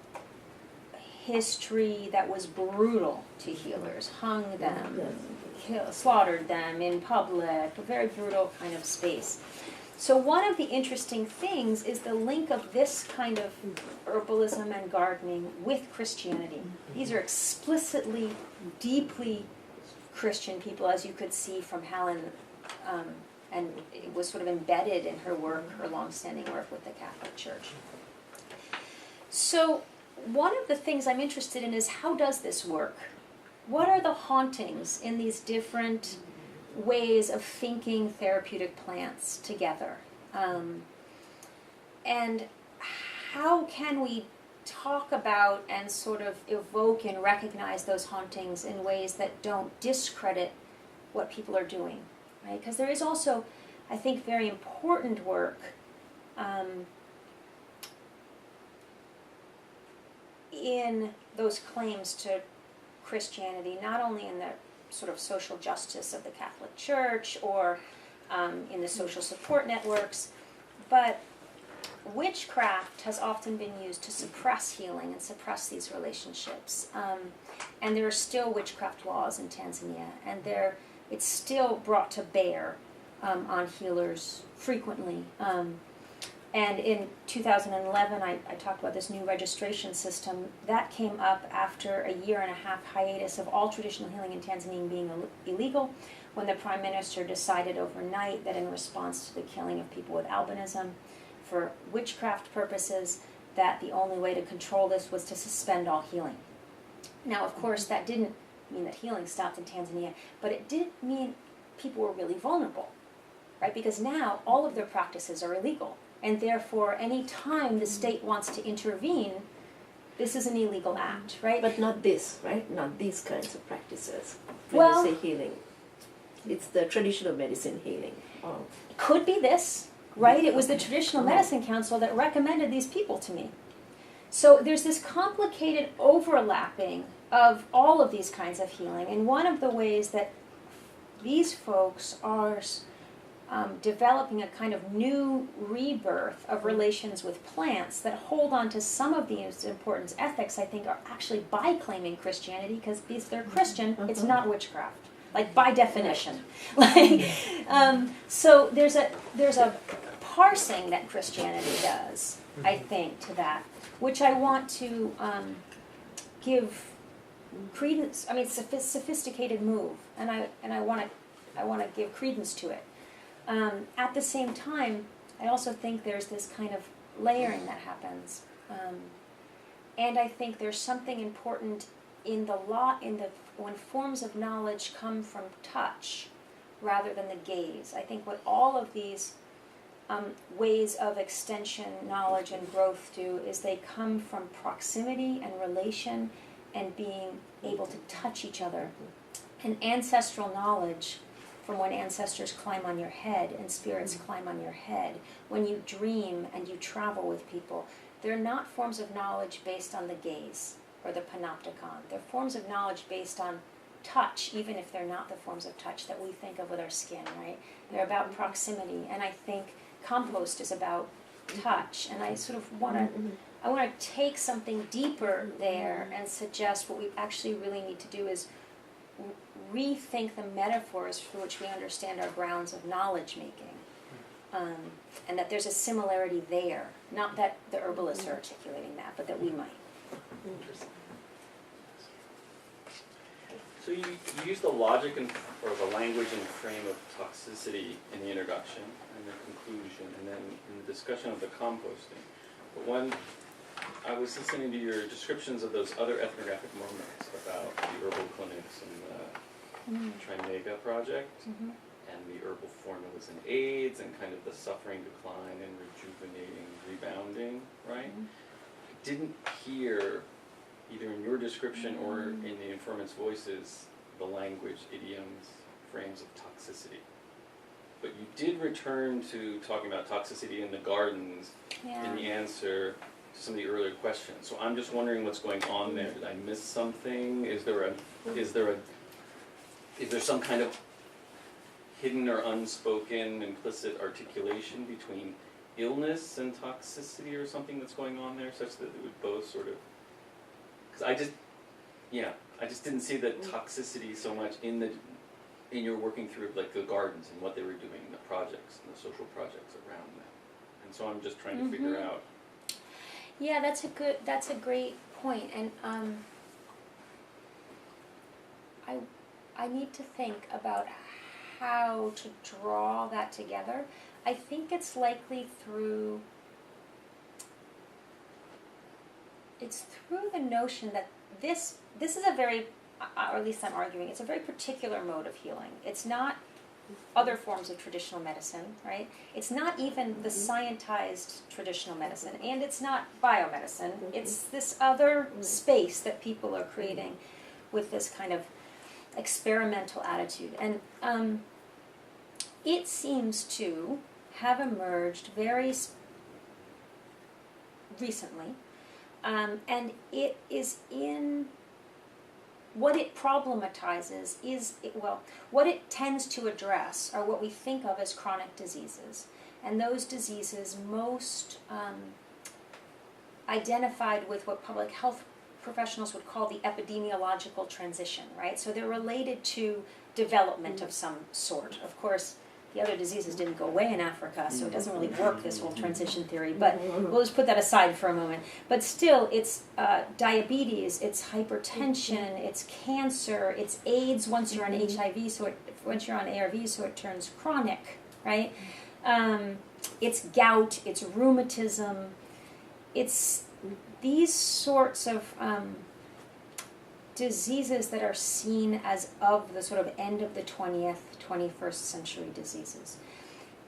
history that was brutal to healers, hung them, slaughtered them in public, a very brutal kind of space. So one of the interesting things is the link of this kind of herbalism and gardening with Christianity. These are explicitly, deeply Christian people, as you could see from Helen, and it was sort of embedded in her work, her long-standing work with the Catholic Church. So one of the things I'm interested in is, how does this work? What are the hauntings in these different ways of thinking therapeutic plants together? And how can we talk about and sort of evoke and recognize those hauntings in ways that don't discredit what people are doing, right? Because there is also, I think, very important work in those claims to Christianity, not only in the sort of social justice of the Catholic Church or in the social support networks, but witchcraft has often been used to suppress healing and suppress these relationships. And there are still witchcraft laws in Tanzania, and it's still brought to bear on healers frequently. And in 2011, I talked about this new registration system. That came up after a 1.5-year hiatus of all traditional healing in Tanzania being illegal, when the Prime Minister decided overnight that in response to the killing of people with albinism for witchcraft purposes, that the only way to control this was to suspend all healing. Now, of course, that didn't mean that healing stopped in Tanzania, but it did mean people were really vulnerable, right? Because now all of their practices are illegal. And therefore, any time the state wants to intervene, this is an illegal act, right? But not this, right? Not these kinds of practices. When Well, you say healing, it's the traditional medicine healing. Oh. Could be this, right? It was the Traditional Medicine Council that recommended these people to me. So there's this complicated overlapping of all of these kinds of healing. And one of the ways that these folks are developing a kind of new rebirth of relations with plants that hold on to some of these important ethics, I think, are actually by claiming Christianity, because they're Christian, it's not witchcraft, like by definition. So there's a parsing that Christianity does, I think, to that, which I want to give credence. I mean, it's a sophisticated move, and I want to give credence to it. At the same time, I also think there's this kind of layering that happens. And I think there's something important in when forms of knowledge come from touch rather than the gaze. I think what all of these ways of extension, knowledge, and growth do is they come from proximity and relation and being able to touch each other. And ancestral knowledge, from when ancestors climb on your head and spirits climb on your head, when you dream and you travel with people, they're not forms of knowledge based on the gaze or the panopticon. They're forms of knowledge based on touch, even if they're not the forms of touch that we think of with our skin, right? They're about proximity, and I think compost is about touch, and I sort of want to take something deeper there and suggest what we actually really need to do is rethink the metaphors for which we understand our grounds of knowledge making, and that there's a similarity there. Not that the herbalists are articulating that, but that we might. Interesting. So you use the logic or the language and frame of toxicity in the introduction and the conclusion, and then in the discussion of the composting. But when I was listening to your descriptions of those other ethnographic moments about the herbal clinics and the Trimega project, and the herbal formulas in AIDS, and kind of the suffering decline and rejuvenating, rebounding, right? I didn't hear, either in your description or in the informant's voices, the language, idioms, frames of toxicity. But you did return to talking about toxicity in the gardens in the answer to some of the earlier questions. So I'm just wondering what's going on there. Did I miss something? Is there some kind of hidden or unspoken implicit articulation between illness and toxicity or something that's going on there, such that it would both sort of... Because I just didn't see the toxicity so much in your working through like the gardens and what they were doing, the projects and the social projects around them. And so I'm just trying to figure out. Yeah, that's a great point, and I need to think about how to draw that together. I think it's likely through the notion that this is a very, or at least I'm arguing, it's a very particular mode of healing. It's not other forms of traditional medicine, right? It's not even the scientized traditional medicine, and it's not biomedicine. It's this other space that people are creating with this kind of experimental attitude. And it seems to have emerged very recently, and it is in what it problematizes what it tends to address are what we think of as chronic diseases, and those diseases most identified with what public health professionals would call the epidemiological transition, right? So they're related to development of some sort. Of course, the other diseases didn't go away in Africa, so it doesn't really work, this whole transition theory, but we'll just put that aside for a moment. But still, it's diabetes, it's hypertension, it's cancer, it's AIDS once you're on HIV, once you're on ARVs, so it turns chronic, right? It's gout, it's rheumatism, it's these sorts of diseases that are seen as of the sort of end of the 20th, 21st century diseases.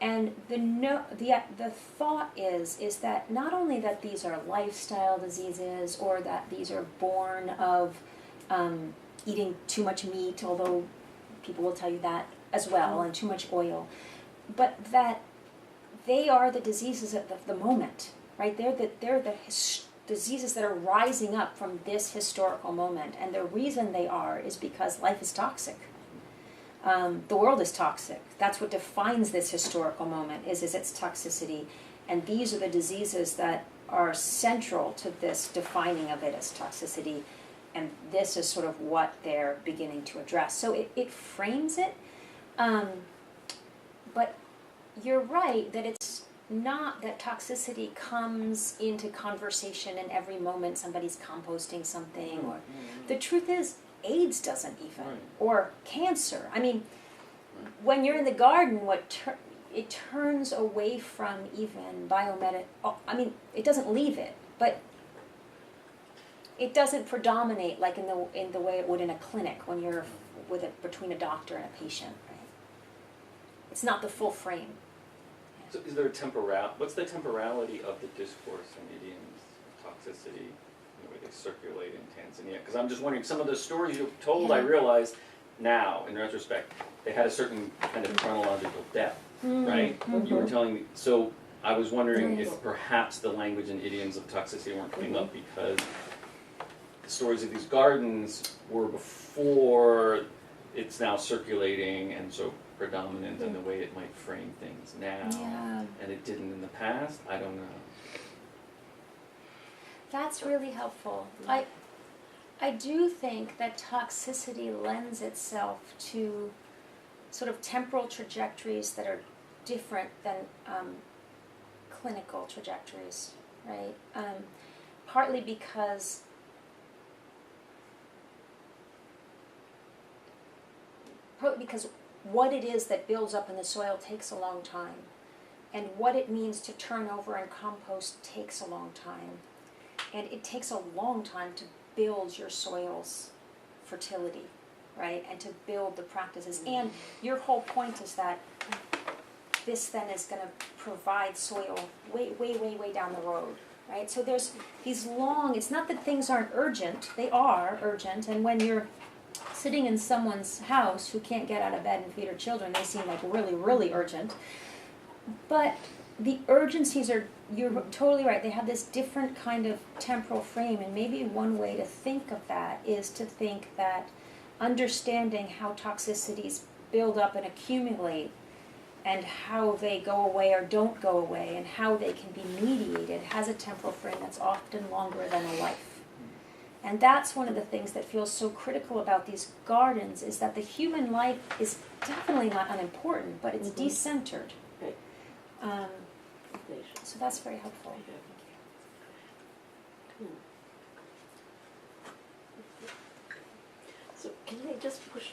And the thought is that not only that these are lifestyle diseases or that these are born of eating too much meat, although people will tell you that as well, and too much oil, but that they are the diseases at the moment, right? They're the diseases that are rising up from this historical moment, and the reason they are is because life is toxic. The world is toxic. That's what defines this historical moment, is its toxicity, and these are the diseases that are central to this defining of it as toxicity, and this is sort of what they're beginning to address. So it frames it, but you're right that it's not that toxicity comes into conversation in every moment somebody's composting something, or the truth is AIDS doesn't even, or cancer. I mean, when you're in the garden, it turns away from even biomedic. I mean, it doesn't leave it, but it doesn't predominate like in the way it would in a clinic when you're between a doctor and a patient, right? It's not the full frame. So is there what's the temporality of the discourse and idioms of toxicity and the way they circulate in Tanzania? Because I'm just wondering, some of the stories you told, I realize now, in retrospect, they had a certain kind of chronological depth, right? You were telling me, so I was wondering if perhaps the language and idioms of toxicity weren't coming up because the stories of these gardens were before it's now circulating and so predominant in the way it might frame things now, and it didn't in the past. I don't know. That's really helpful. I do think that toxicity lends itself to sort of temporal trajectories that are different than clinical trajectories, right? Partly because what it is that builds up in the soil takes a long time, and what it means to turn over and compost takes a long time, and it takes a long time to build your soil's fertility, right, and to build the practices. And your whole point is that this then is going to provide soil way, way, way, way down the road, right? So there's these long, it's not that things aren't urgent, they are urgent, and when you're sitting in someone's house who can't get out of bed and feed her children, they seem like really, really urgent. But the urgencies are, you're totally right, they have this different kind of temporal frame, and maybe one way to think of that is to think that understanding how toxicities build up and accumulate and how they go away or don't go away and how they can be mediated has a temporal frame that's often longer than a life. And that's one of the things that feels so critical about these gardens, is that the human life is definitely not unimportant, but it's decentered. Right. So that's very helpful. So can I just push,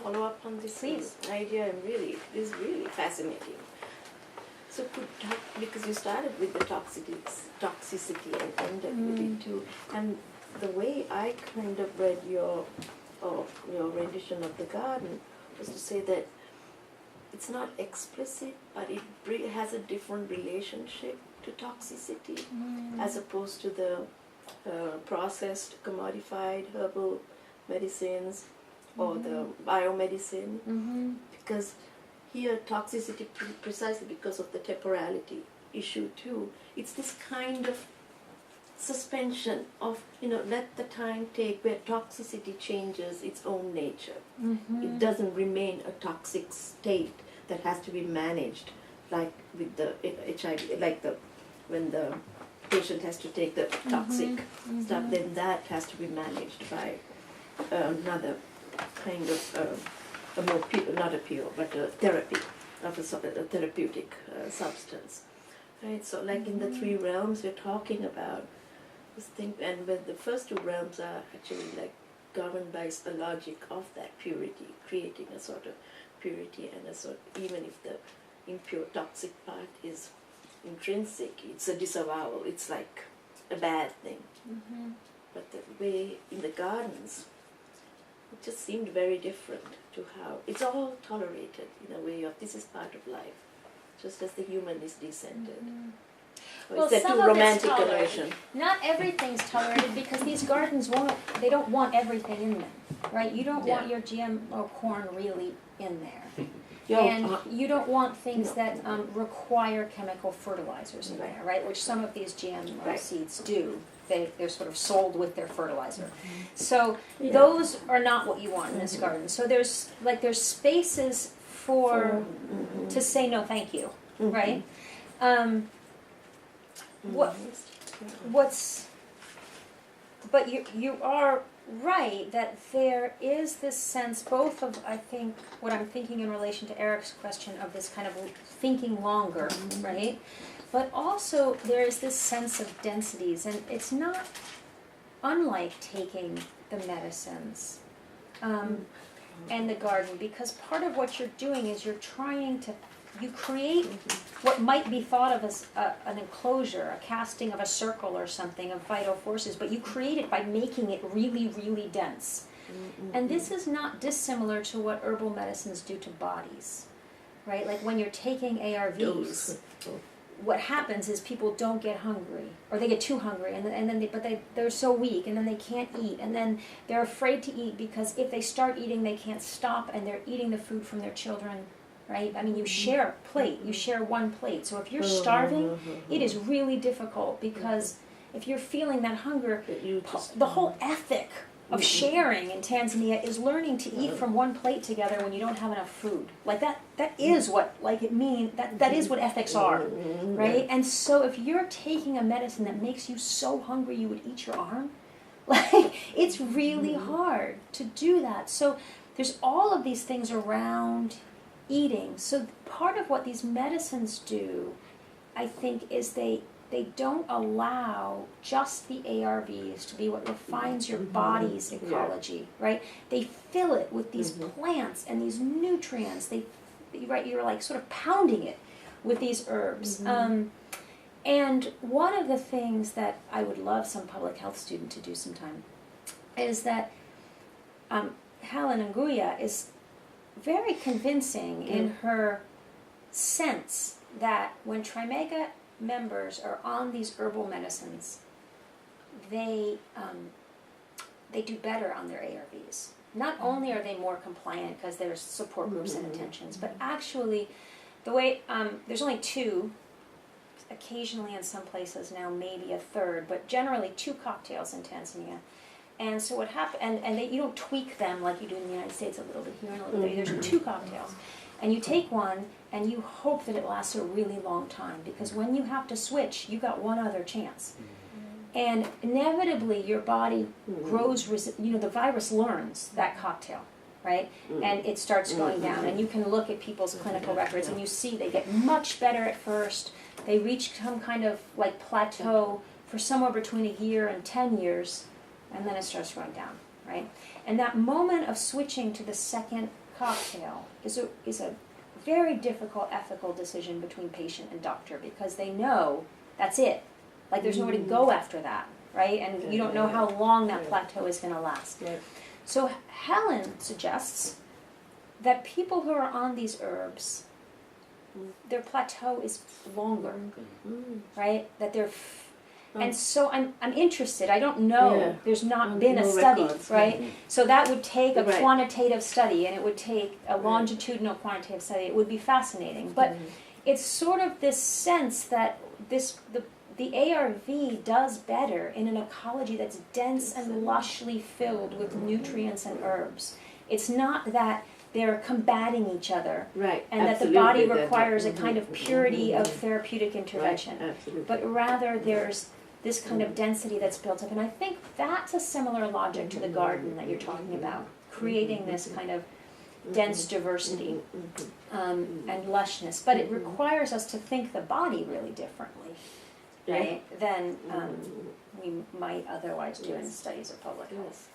follow up on this idea? And really, it is really fascinating. So because you started with the toxicity and ended with it too, and the way I kind of read your rendition of the garden was to say that it's not explicit, but it has a different relationship to toxicity as opposed to the processed, commodified herbal medicines or the biomedicine, because here toxicity, precisely because of the temporality issue too, it's this kind of suspension of, let the time take, where toxicity changes its own nature. It doesn't remain a toxic state that has to be managed, like with the HIV, when the patient has to take the toxic stuff, then that has to be managed by another kind of a more pure, not a pure, but a therapy of a therapeutic substance, right? So, like in the three realms we're talking about, this thing, and when the first two realms are actually like governed by a logic of that purity, creating a sort of purity, and a sort, even if the impure toxic part is intrinsic, it's a disavowal, it's like a bad thing. But the way in the gardens, it just seemed very different to how it's all tolerated in a way of this is part of life, just as the human is descended. Or is that some too of it's romantic a tolerated. notion? Not everything's tolerated because these gardens they don't want everything in them, right? You don't want your GMO corn really in there. And you don't want things that require chemical fertilizers in there, right? Which some of these GMO seeds do. They're sort of sold with their fertilizer. So those are not what you want in this garden. So there's spaces for to say no thank you, right? But you are right that there is this sense both of, I think, what I'm thinking in relation to Eric's question of this kind of thinking longer, right? But also there is this sense of densities, and it's not unlike taking the medicines and the garden, because part of what you're doing is you're trying to you create what might be thought of as an enclosure, a casting of a circle or something of vital forces, but you create it by making it really, really dense. And this is not dissimilar to what herbal medicines do to bodies, right? Like when you're taking ARVs, what happens is people don't get hungry, or they get too hungry, and then they're so weak, and then they can't eat, and then they're afraid to eat because if they start eating, they can't stop, and they're eating the food from their children, right? I mean, you share a plate, you share one plate. So if you're starving, it is really difficult because if you're feeling that hunger, the whole ethic of sharing in Tanzania is learning to eat from one plate together when you don't have enough food. Like that is what that is what ethics are, right? And so if you're taking a medicine that makes you so hungry you would eat your arm, like it's really hard to do that. So there's all of these things around eating. So part of what these medicines do, I think, is they don't allow just the ARVs to be what refines your body's ecology, right? They fill it with these plants and these nutrients. You're like sort of pounding it with these herbs. And one of the things that I would love some public health student to do sometime is that Helen Nguya is very convincing in her sense that when Trimega members are on these herbal medicines, they do better on their ARVs. Not only are they more compliant because there's support groups and attentions, but actually the way, there's only 2, occasionally in some places now maybe a third, but generally 2 cocktails in Tanzania. And so what happened, and you don't tweak them like you do in the United States, a little bit here and a little bit there. There's 2 cocktails. And you take one, and you hope that it lasts a really long time, because when you have to switch, you got one other chance. And inevitably, your body grows, the virus learns that cocktail, right? And it starts going down. And you can look at people's clinical records, and you see they get much better at first. They reach some kind of like plateau for somewhere between a year and 10 years, and then it starts going down, right? And that moment of switching to the second cocktail is a very difficult ethical decision between patient and doctor, because they know that's it. Like there's nowhere to go after that, right? And you don't know how long that plateau is going to last. So Helen suggests that people who are on these herbs, their plateau is longer, right? That they're and so I'm interested. I don't know. There's not been a study, records, right? So that would take a quantitative study, and it would take a longitudinal quantitative study. It would be fascinating. But it's sort of this sense that the ARV does better in an ecology that's dense and lushly filled with nutrients and herbs. It's not that they're combating each other, and that the body requires a kind of purity of therapeutic intervention. But rather there's this kind of density that's built up. And I think that's a similar logic to the garden that you're talking about, creating this kind of dense diversity and lushness. But it requires us to think the body really differently, right, than we might otherwise do in the studies of public health.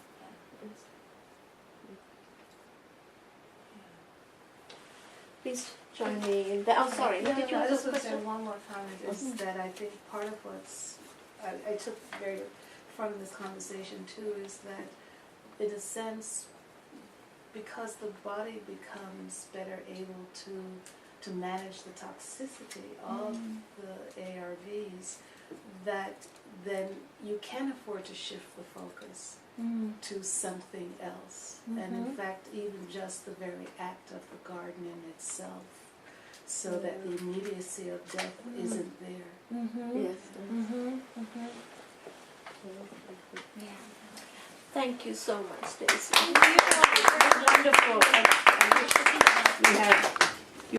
Please join me in that. Oh, sorry. No, Did you I have just a want to say question? one more comment, is that I think part of what's I took very from this conversation too is that in a sense, because the body becomes better able to manage the toxicity of the ARVs, that then you can afford to shift the focus to something else. And in fact, even just the very act of the garden in itself, so that the immediacy of death isn't there. Yes. Thank you so much, Stacey. Wonderful. We have